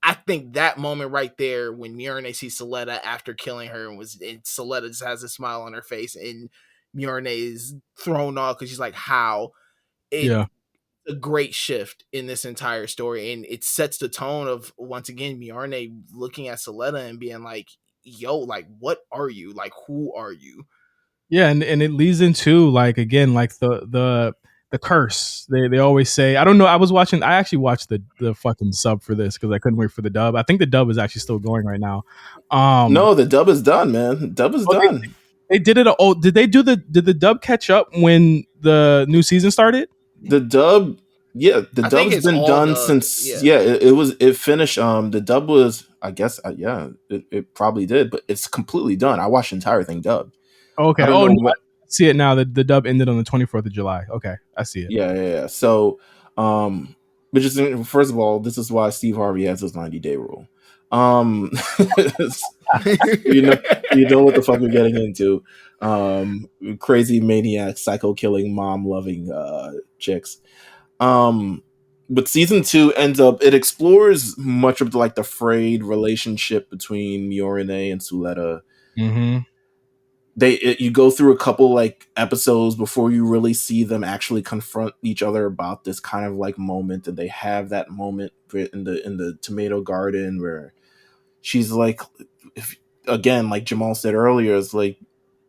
I think that moment right there, when Mjolnir sees Suletta after killing her, and Suletta just has a smile on her face, and Mjolnir is thrown off because she's like, how? A great shift in this entire story, and it sets the tone of, once again, Mjolnir looking at Suletta and being like, yo, like, what are you? Like, who are you? Yeah, and it leads into, like, again, like the curse. They always say, I don't know, I actually watched the fucking sub for this because I couldn't wait for the dub. I think the dub is actually still going right now. No, the dub is done, man. Dub is done. They did it. Oh, did the dub catch up when the new season started? The dub, yeah, the dub's been done since. Yeah, it finished. The dub was, I guess, it probably did, but it's completely done. I watched the entire thing dubbed. Okay. I see it now. The dub ended on the 24th of July. Okay, I see it. Yeah. So, but just, first of all, this is why Steve Harvey has his 90-day rule. you know what the fuck you're getting into. Crazy maniac, psycho killing, mom loving chicks. But season 2 it explores much of the frayed relationship between Mjolnir and Suletta. Mm-hmm. You go through a couple episodes before you really see them actually confront each other about this kind of moment, and they have that moment in the tomato garden where she's like, again, like Jamal said earlier, it's like,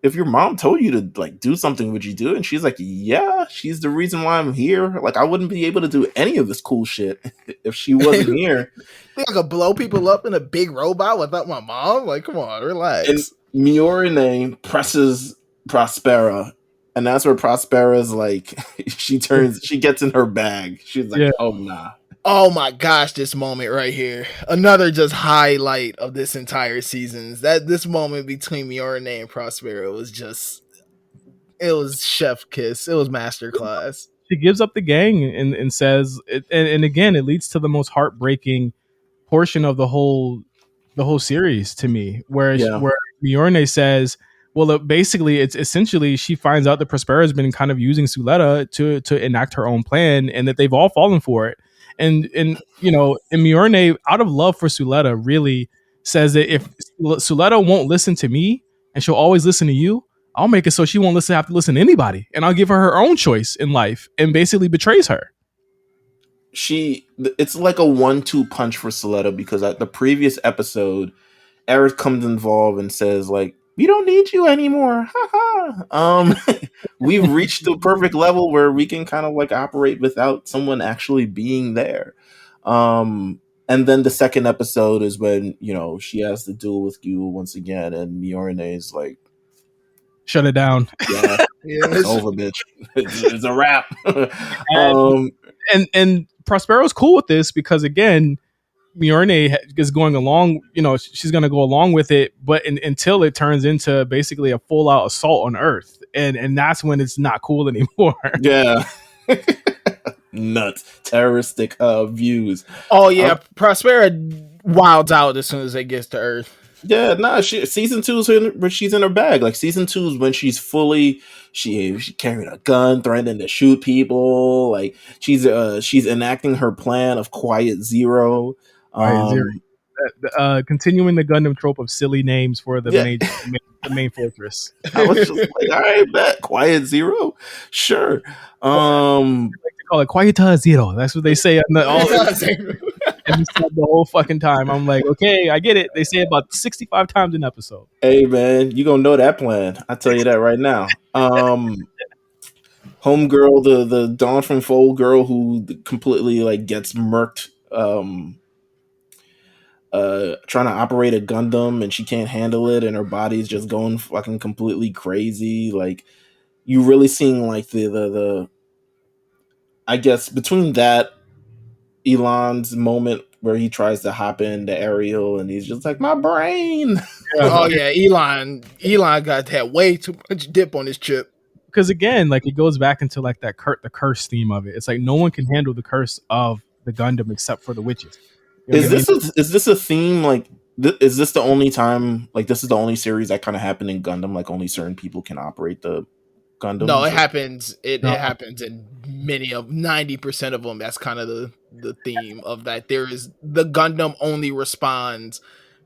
if your mom told you to do something, would you do it? And she's like, yeah, she's the reason why I'm here. Like, I wouldn't be able to do any of this cool shit if she wasn't here. Think I could blow people up in a big robot without my mom? Like, come on, relax. And Mjolnir presses Prospera, and that's where Prospera's like, she gets in her bag. She's like, oh nah. Oh my gosh, this moment right here. Another just highlight of this entire season. This moment between Mjolnir and Prospera it was chef kiss. It was masterclass. She gives up the gang and says, and again, it leads to the most heartbreaking portion of the whole series to me, where Mjolnir says, well, basically, it's essentially, she finds out that Prospera has been kind of using Suletta to enact her own plan, and that they've all fallen for it. And Mjolnir, out of love for Suletta, really says that if Suletta won't listen to me and she'll always listen to you, I'll make it so she won't have to listen to anybody, and I'll give her own choice in life, and basically betrays her. It's like a 1-2 punch for Suletta, because at the previous episode, Eric comes involved and says, like, we don't need you anymore. We've reached the perfect level where we can kind of operate without someone actually being there. And then the second episode is when, she has to duel with Gyu once again, and Mjolnir is like, shut it down. Yeah, it's over, bitch. It's a wrap. And Prospero's cool with this because, again, Mjolnir is going along, she's going to go along with it, but until it turns into basically a full out assault on Earth. And that's when it's not cool anymore. Yeah. Nuts. Terroristic views. Oh, yeah. Prospera wilds out as soon as it gets to Earth. Yeah, season 2 is when she's in her bag. Like, season 2 is when she's fully, she carried a gun, threatening to shoot people. Like, she's enacting her plan of Quiet Zero. Quiet Zero. continuing the Gundam trope of silly names for the Yeah. main fortress. I was just like, all right, bet. Quiet Zero. Sure. They call it Quieta Zero. That's what they say and the whole fucking time. I'm like, okay, I get it. They say it about 65 times an episode. Hey man, you gonna know that plan. I tell you that right now. Homegirl, the Dawn from Fold girl who completely like gets murked trying to operate a Gundam and she can't handle it and her body's just going fucking completely crazy. Like you really seeing like the I guess between that Elon's moment where he tries to hop into Ariel and he's just like my brain. Oh yeah, Elon got that way too much dip on his chip. Because again, like it goes back into like that the curse theme of it. It's like no one can handle the curse of the Gundam except for the witches. You know is this a theme? Like, is this the only time? Like, this is the only series that kind of happened in Gundam. Like, only certain people can operate the Gundam. No, it happens. It happens in many of 90% of them. That's kind of the theme of that. There is the Gundam only responds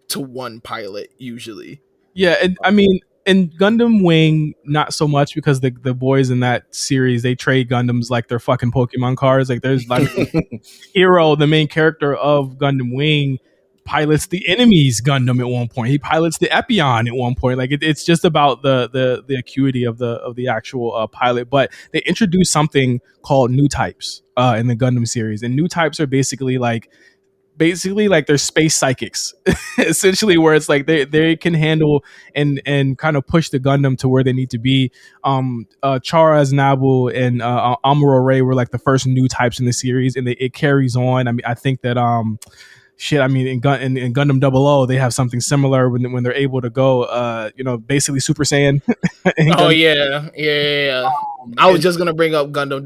to one pilot usually. Yeah, and I mean, in Gundam Wing, not so much because the boys in that series they trade Gundams like they're fucking Pokemon cards. Like there's like Hero, the main character of Gundam Wing, pilots the enemy's Gundam at one point. He pilots the Epion at one point. Like it's just about the acuity of the actual pilot. But they introduced something called new types in the Gundam series, and new types are basically like they're space psychics essentially, where it's like they can handle and kind of push the Gundam to where they need to be. Chara Nabu and Amuro Ray were like the first new types in the series, and it carries on. I mean, I think that I mean, in Gundam 00, they have something similar when they're able to go, basically Super Saiyan. Yeah. I was just gonna bring up Gundam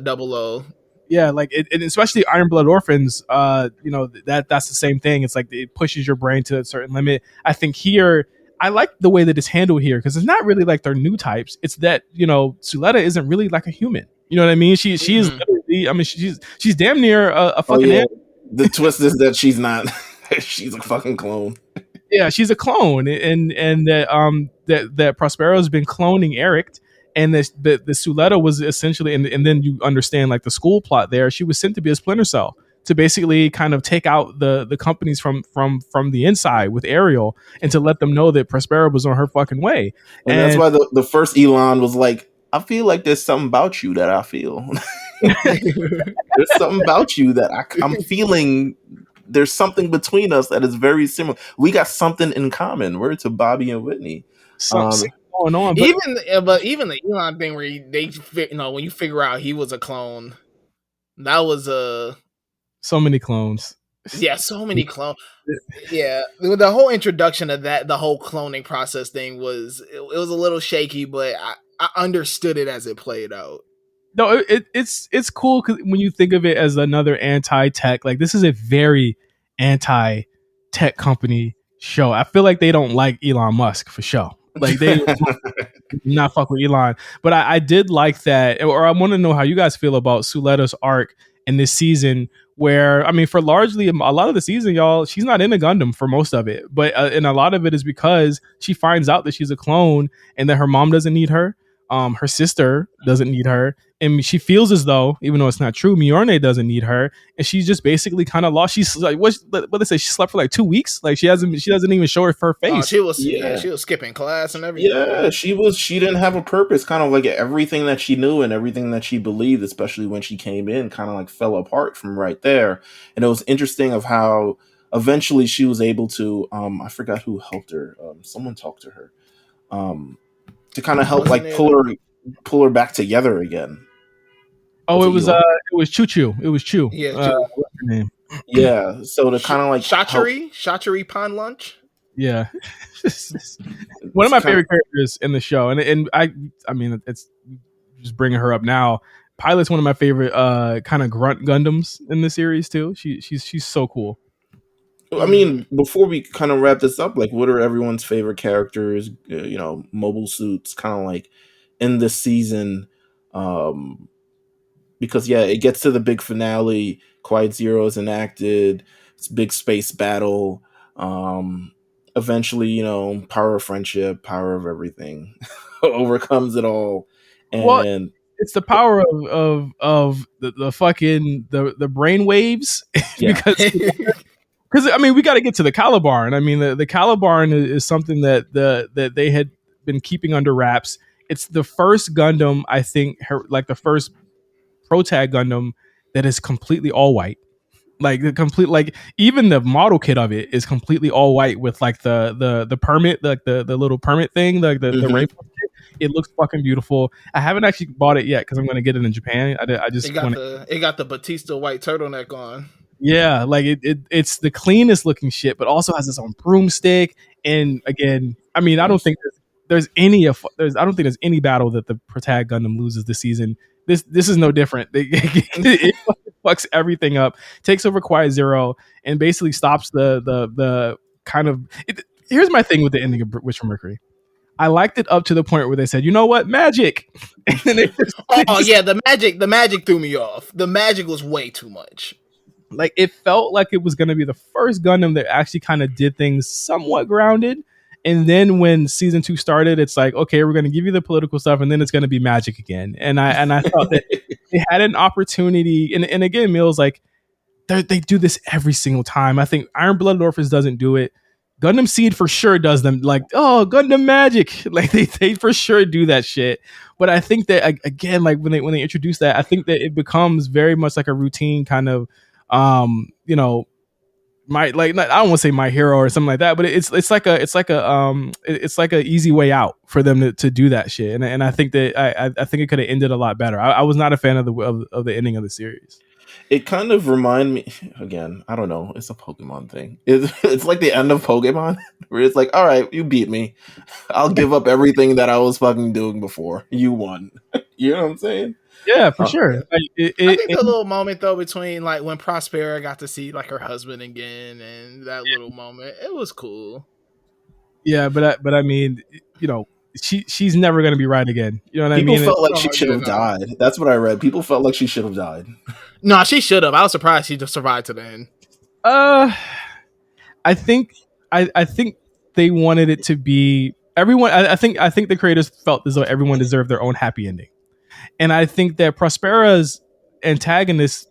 00. Yeah, like and especially Iron Blood Orphans, that's the same thing. It's like it pushes your brain to a certain limit. I think here, I like the way that it's handled here because it's not really like they're new types. It's that Suletta isn't really like a human. You know what I mean? She is literally. I mean, she's damn near a fucking. Yeah. The twist is that she's not. She's a fucking clone. Yeah, she's a clone, and that Prospero's been cloning Eric. And the Suletta was essentially, and then you understand like the school plot there. She was sent to be a Splinter Cell to basically kind of take out the companies from the inside with Ariel, and to let them know that Prospero was on her fucking way. And that's why the first Elon was like, I feel like there's something about you that I feel. There's something about you that I'm feeling. There's something between us that is very similar. We got something in common. We're to Bobby and Whitney. Something going on, even the Elon thing where when you figure out he was a clone, that was so many clones. Yeah, so many clones. Yeah, the whole introduction of that, the whole cloning process thing was it was a little shaky, but I understood it as it played out. No, it's cool because when you think of it as another anti-tech, like this is a very anti-tech company show. I feel like they don't like Elon Musk for sure. Like they not fuck with Elon, but I did like that, or I want to know how you guys feel about Suletta's arc in this season. Where I mean, for largely a lot of the season, y'all, she's not in a Gundam for most of it, but and a lot of it is because she finds out that she's a clone and that her mom doesn't need her. Her sister doesn't need her, and she feels as though, even though it's not true, Mjolnir doesn't need her, and she's just basically kind of lost. She's like, what they say? She slept for like 2 weeks. Like she doesn't even show her face. She was skipping class and everything. Yeah, she didn't have a purpose. Kind of like everything that she knew and everything that she believed, especially when she came in, kind of like fell apart from right there. And it was interesting of how eventually she was able to. I forgot who helped her. Someone talked to her. To kind of help pull her back together again. Oh, it was Choo Choo. It was Choo. Yeah, what's her name? Yeah. So to kind of like Shachari Pond Lunch. Yeah, one of my favorite characters in the show, and I mean it's just bringing her up now. Pilot's one of my favorite kind of grunt Gundams in the series too. She's so cool. I mean, before we kind of wrap this up, like, what are everyone's favorite characters? Mobile Suits, kind of like in this season, because it gets to the big finale. Quiet Zero is enacted. this big space battle. Eventually, power of friendship, power of everything overcomes it all. Well, And it's the power of the fucking the brain waves yeah, because I mean we got to get to the Calibarn. I mean the Calibarn is something that they had been keeping under wraps. It's the first Gundam, I think, like the first Protag Gundam that is completely all white. Like the complete, like even the model kit of it is completely all white with like the permit, like the little permit thing, like the rainbow kit. It looks fucking beautiful. I haven't actually bought it yet because I'm gonna get it in Japan. I just want it got the Batista white turtleneck on. Yeah, like it's the cleanest looking shit, but also has its own broomstick. And again, I mean, I don't think there's any any battle that the Protag Gundam loses this season. This is no different. It fucks everything up, takes over Quiet Zero, and basically stops the kind of. Here's my thing with the ending of Witch from Mercury. I liked it up to the point where they said, "You know what, magic." And then the magic threw me off. The magic was way too much. Like it felt like it was going to be the first Gundam that actually kind of did things somewhat grounded. And then when season 2 started, it's like, okay, we're going to give you the political stuff, and then it's going to be magic again. And I thought that they had an opportunity. And again, Mills, like they do this every single time. I think Iron Blooded Orphans doesn't do it. Gundam Seed for sure does them. Like, oh, Gundam Magic. Like they for sure do that shit. But I think that again, like when they introduce that, I think that it becomes very much like a routine kind of, I don't want to say My Hero or something like that, but it's like a easy way out for them to do that shit. And I think that I think it could have ended a lot better. I was not a fan of the ending of the series. It kind of remind me again. I don't know. It's a Pokemon thing. It's like the end of Pokemon, where it's like, all right, you beat me. I'll give up everything that I was fucking doing before. You won. You know what I'm saying? Yeah, for sure. Like, I think the little moment though between like when Prospera got to see like her husband again and that little moment, it was cool. Yeah, but I mean, she's never gonna be right again. You know what I mean? People felt like she should have died. That's what I read. People felt like she should have died. No, she should have. I was surprised she just survived to the end. I think they wanted it to be everyone. I think the creators felt as though everyone deserved their own happy ending. And I think that Prospera's antagonist,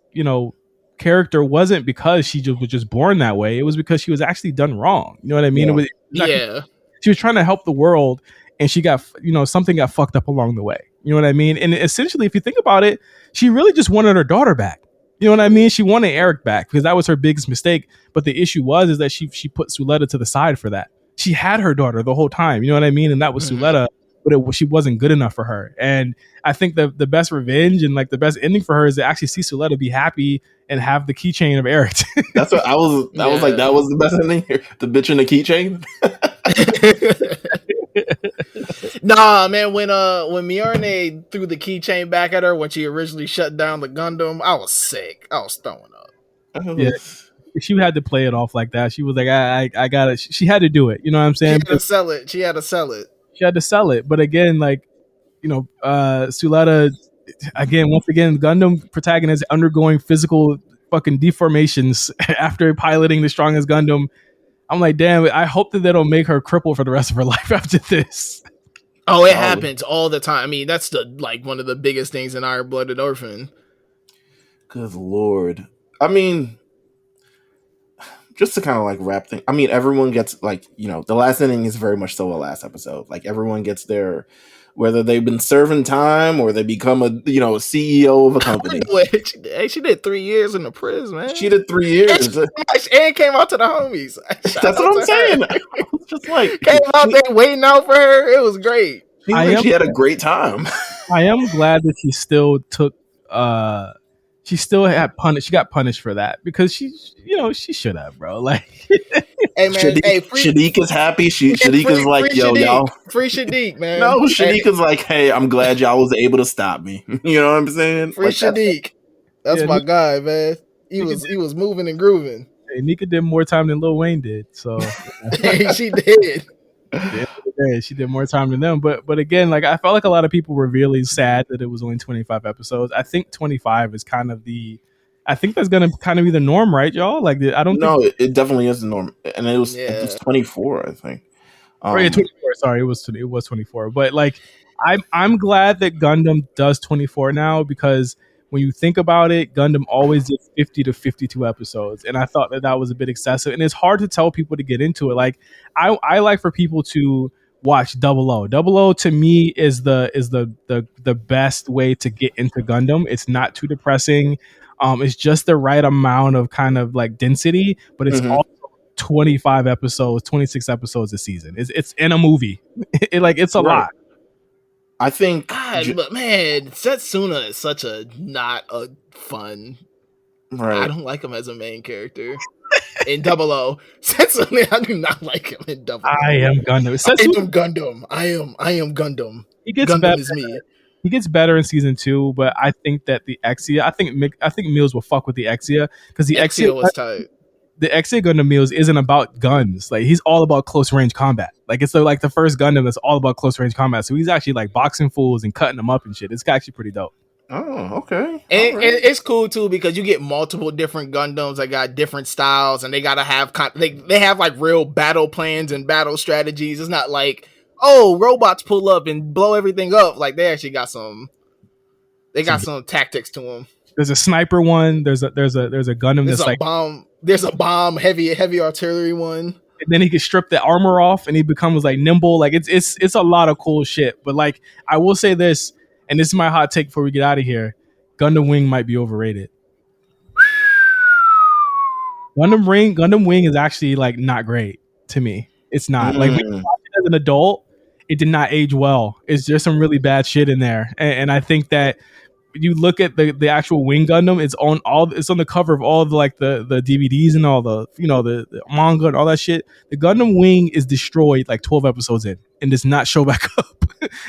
character wasn't because she was just born that way. It was because she was actually done wrong. You know what I mean? Yeah. She was trying to help the world, and she got, something got fucked up along the way. You know what I mean? And essentially, if you think about it, she really just wanted her daughter back. You know what I mean? She wanted Eric back because that was her biggest mistake. But the issue is that she put Suletta to the side for that. She had her daughter the whole time. You know what I mean? And that was Suletta. But she wasn't good enough for her. And I think the best revenge and like the best ending for her is to actually see Suletta be happy and have the keychain of Eric. That's what I was. I was like, that was the best ending. The bitch in the keychain. Nah, man. When Mjolnir threw the keychain back at her when she originally shut down the Gundam, I was sick. I was throwing up. Yeah. She had to play it off like that. She was like, I got it. She had to do it. You know what I'm saying? She had to sell it. She had to sell it. But again, like, Suletta, once again, Gundam protagonist undergoing physical fucking deformations after piloting the strongest Gundam. I'm like, damn, I hope that they don't make her cripple for the rest of her life after this. Oh, it happens all the time. I mean, that's one of the biggest things in Iron Blooded Orphan. Good Lord. I mean, just to kind of like wrap things, I mean, everyone gets like, the last ending is very much so a last episode. Like everyone gets their, whether they've been serving time or they become a CEO of a company. She did 3 years in the prison, man. She did 3 years. And came out to the homies. That's what I'm saying. Just like came out there waiting out for her. It was great. She had a great time. I am glad that she still took she still had punished. She got punished for that because she should have, bro. Like, hey man, Shadiq is happy. Shadiq is like, yo, y'all, free Shadiq, man. No, Shadiq is like, hey, I'm glad y'all was able to stop me. You know what I'm saying? Free Shadiq. That's my guy, man. He was moving and grooving. Hey, Nika did more time than Lil Wayne did, so she did. Yeah, she did more time than them, but again, like I felt like a lot of people were really sad that it was only 25 episodes. I think 25 is kind of I think that's gonna kind of be the norm, right, y'all? Like, I don't think. No, it definitely is the norm, and it was Yeah. 24, I think. Or yeah, Um, 24. Sorry, it was 24. But like, I'm glad that Gundam does 24 now, because when you think about it, Gundam always did 50 to 52 episodes, and I thought that that was a bit excessive. And it's hard to tell people to get into it. Like, I like for people to watch Double O. Double O to me is the best way to get into Gundam. It's not too depressing. It's just the right amount of kind of like density, but it's mhm, all 25 episodes, 26 episodes a season. It's in a movie. It's a right. lot. I think, God, but man, Setsuna is such a not a fun. I right. don't like him as a main character in Double O. Setsuna, I do not like him in Double I O. am Gundam. It I says am Gundam. I am Gundam. he gets better. Gundam is me. He gets better in season 2, but I think that the Exia, I think Mills will fuck with the Exia, because Exia was tight. the Exia Gundam Mills isn't about guns. Like, he's all about close range combat. Like, it's like the first Gundam that's all about close range combat. So he's actually like boxing fools and cutting them up and shit. It's actually pretty dope. Oh, okay. And, All and right. it's cool too because you get multiple different Gundams that got different styles, and they gotta have they have like real battle plans and battle strategies. It's not like, oh, robots pull up and blow everything up. Like, they actually got some. They got some tactics to them. There's a sniper one. There's a Gundam There's that's a like, bomb. There's a bomb heavy artillery one. and then he can strip the armor off and he becomes like nimble. Like, it's a lot of cool shit. But like, I will say this, and this is my hot take before we get out of here: Gundam Wing might be overrated. Gundam Wing is actually like not great to me. It's not like, when you Mm, watch it as an adult, it did not age well. It's just some really bad shit in there, and I think that you look at the actual Wing Gundam, it's on the cover of all the like the DVDs and all the the manga and all that shit. The Gundam Wing is destroyed like 12 episodes in and does not show back up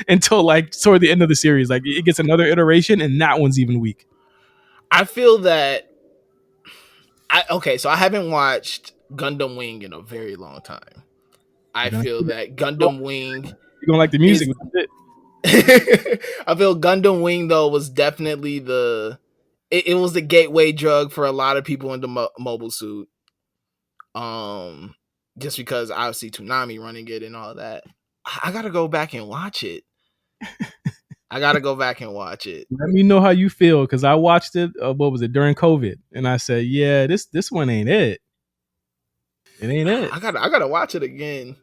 until like toward the end of the series. Like, it gets another iteration, and that one's even weak. I feel that so I haven't watched Gundam Wing in a very long time. I You know? feel that Gundam Wing You're gonna like the music. is. That's it. I feel Gundam Wing though was definitely it was the gateway drug for a lot of people into Mobile Suit. Just because obviously Toonami running it and all that. I gotta go back and watch it. I gotta go back and watch it. Let me know how you feel, because I watched it. What was it, during COVID? And I said, yeah, this one ain't it. It ain't it. I gotta watch it again.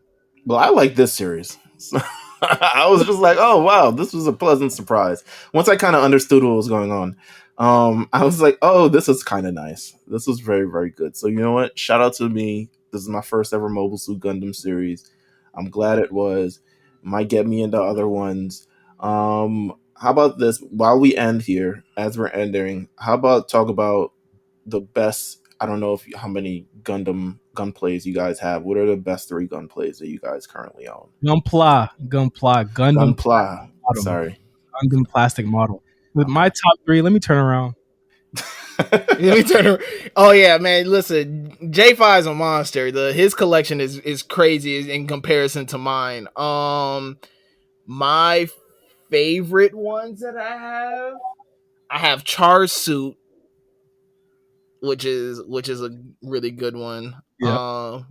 well, I like this series. So, I was just like, oh wow, this was a pleasant surprise. Once I kind of understood what was going on, I was like, oh, this is kind of nice. This was very, very good. So you know what? Shout out to me. This is my first ever Mobile Suit Gundam series. I'm glad it was. Might get me into other ones. How about this? While we end here, as we're ending, how about talk about the best? I don't know how many Gundam gun plays you guys have. What are the best 3 gun plays that you guys currently own? Gunpla. Model, Sorry. Gundam plastic model. With my top 3, let me turn around. Let me turn around. Oh yeah, man. Listen, J5 is a monster. His collection is crazy in comparison to mine. My favorite ones that I have Char's Suit, which is a really good one. Yeah.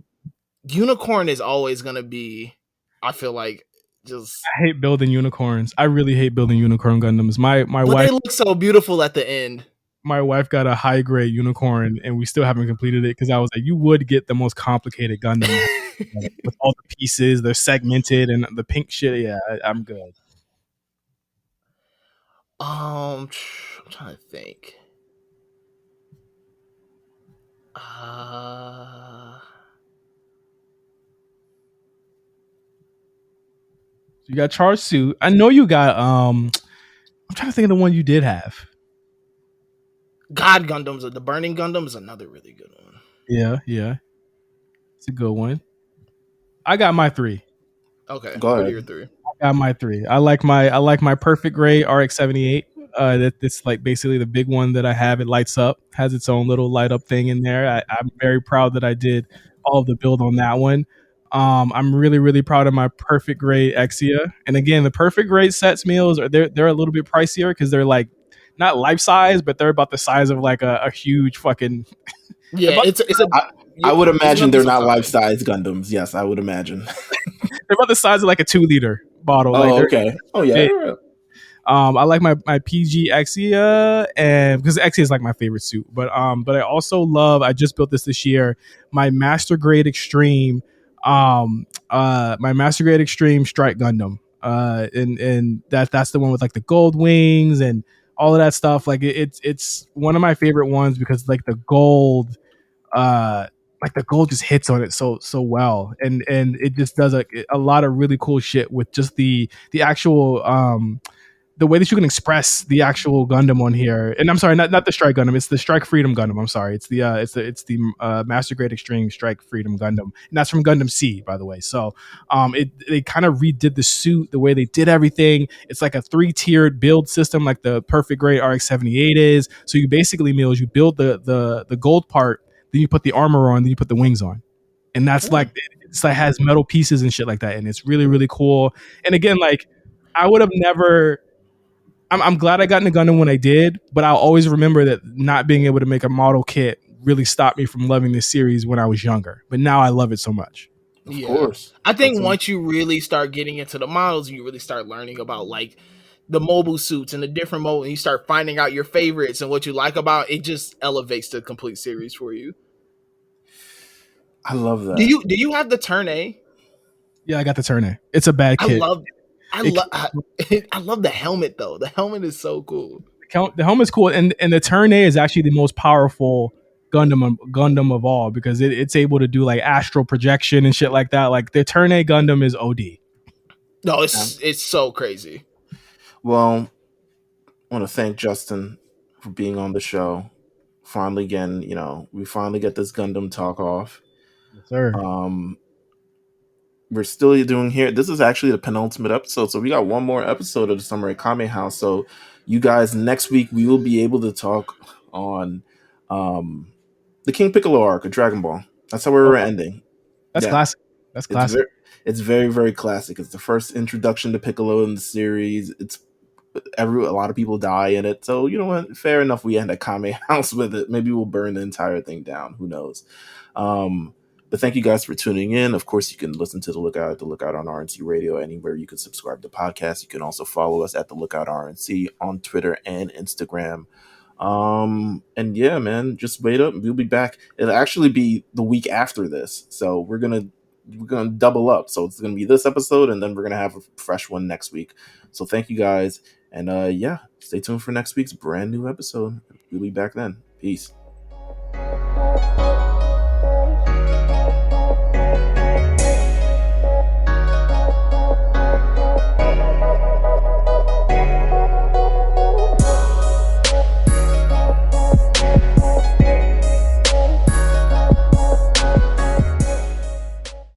Unicorn is always gonna be, I feel like, just. I hate building unicorns. I really hate building unicorn Gundams. My But wife they look so beautiful at the end. my wife got a high grade unicorn, and we still haven't completed it, because I was like, you would get the most complicated Gundam with all the pieces. They're segmented and the pink shit. Yeah, I'm good. I'm trying to think. Uh, You got Char's Suit. I know you got I'm trying to think of the one you did have. God Gundams, the Burning Gundam is another really good one. Yeah. It's a good one. I got my 3. Okay, Go what are ahead. your 3? I got my 3. I like my perfect gray RX-78. That's like basically the big one that I have. It lights up, has its own little light up thing in there. I'm very proud that I did all of the build on that one. I'm really, really proud of my perfect gray Exia. And again, the perfect gray sets meals they're a little bit pricier, because they're like not life size, but they're about the size of like a huge fucking. Yeah, it's a. I would It's imagine gonna be they're some not time. life size Gundams. Yes, I would imagine. They're about the size of like a 2 liter bottle. Like Oh, they're okay. Oh, yeah. big. I like my PG Exia, and because Exia is like my favorite suit, but I also love. I just built this year. My Master Grade Extreme, my Master Grade Extreme Strike Gundam, and that's the one with like the gold wings and all of that stuff. Like it's one of my favorite ones because uh like the gold just hits on it so well, and it just does a lot of really cool shit with just the actual the way that you can express the actual Gundam on here. And I'm sorry, not the Strike Gundam, it's the Strike Freedom Gundam. I'm sorry, it's the Master Grade Extreme Strike Freedom Gundam, and that's from Gundam Seed, by the way. So they kind of redid the suit, the way they did everything. It's like a 3-tiered build system, like the Perfect Grade RX-78 is. So you basically, Mills, you build the gold part, then you put the armor on, then you put the wings on, and that's like it's like has metal pieces and shit like that, and it's really really cool. And again, like I would have never. I'm glad I got into Gundam when I did, but I'll always remember that not being able to make a model kit really stopped me from loving this series when I was younger. But now I love it so much. Of Yeah, course. I That's think once you really start getting into the models, you really start learning about like the mobile suits and the different mobile, and you start finding out your favorites and what you like about it. Just elevates the complete series for you. I love Do that. you have the Turn A? Yeah, I got the Turn A. It's a bad I kit. love I It, love I love the helmet though. The helmet is so cool. the helmet's cool, and the Turn A is actually the most powerful Gundam of all because it's able to do like astral projection and shit like that. Like the Turn A Gundam is OD. No, Yeah. it's so crazy. Well, I want to thank Justin for being on the show. Finally, again, we finally get this Gundam talk off. Yes, sir. Um, we're still doing here. This is actually the penultimate episode, so we got one more episode of the Summer at Kame House. So, you guys, next week we will be able to talk on the King Piccolo arc of Dragon Ball. That's how we're ending. That's Yeah, classic. That's it's classic. very very classic. It's the first introduction to Piccolo in the series. It's a lot of people die in it, so you know what? Fair enough. We end at Kame House with it. Maybe we'll burn the entire thing down. Who knows? But thank you guys for tuning in. Of course, you can listen to The Lookout at The Lookout on RNC Radio anywhere. You can subscribe to podcasts. You can also follow us at The Lookout RNC on Twitter and Instagram. And yeah, man, just wait up. We'll be back. It'll actually be the week after this, so we're gonna double up. So it's gonna be this episode, and then we're gonna have a fresh one next week. So thank you guys, and yeah, stay tuned for next week's brand new episode. We'll be back then. Peace.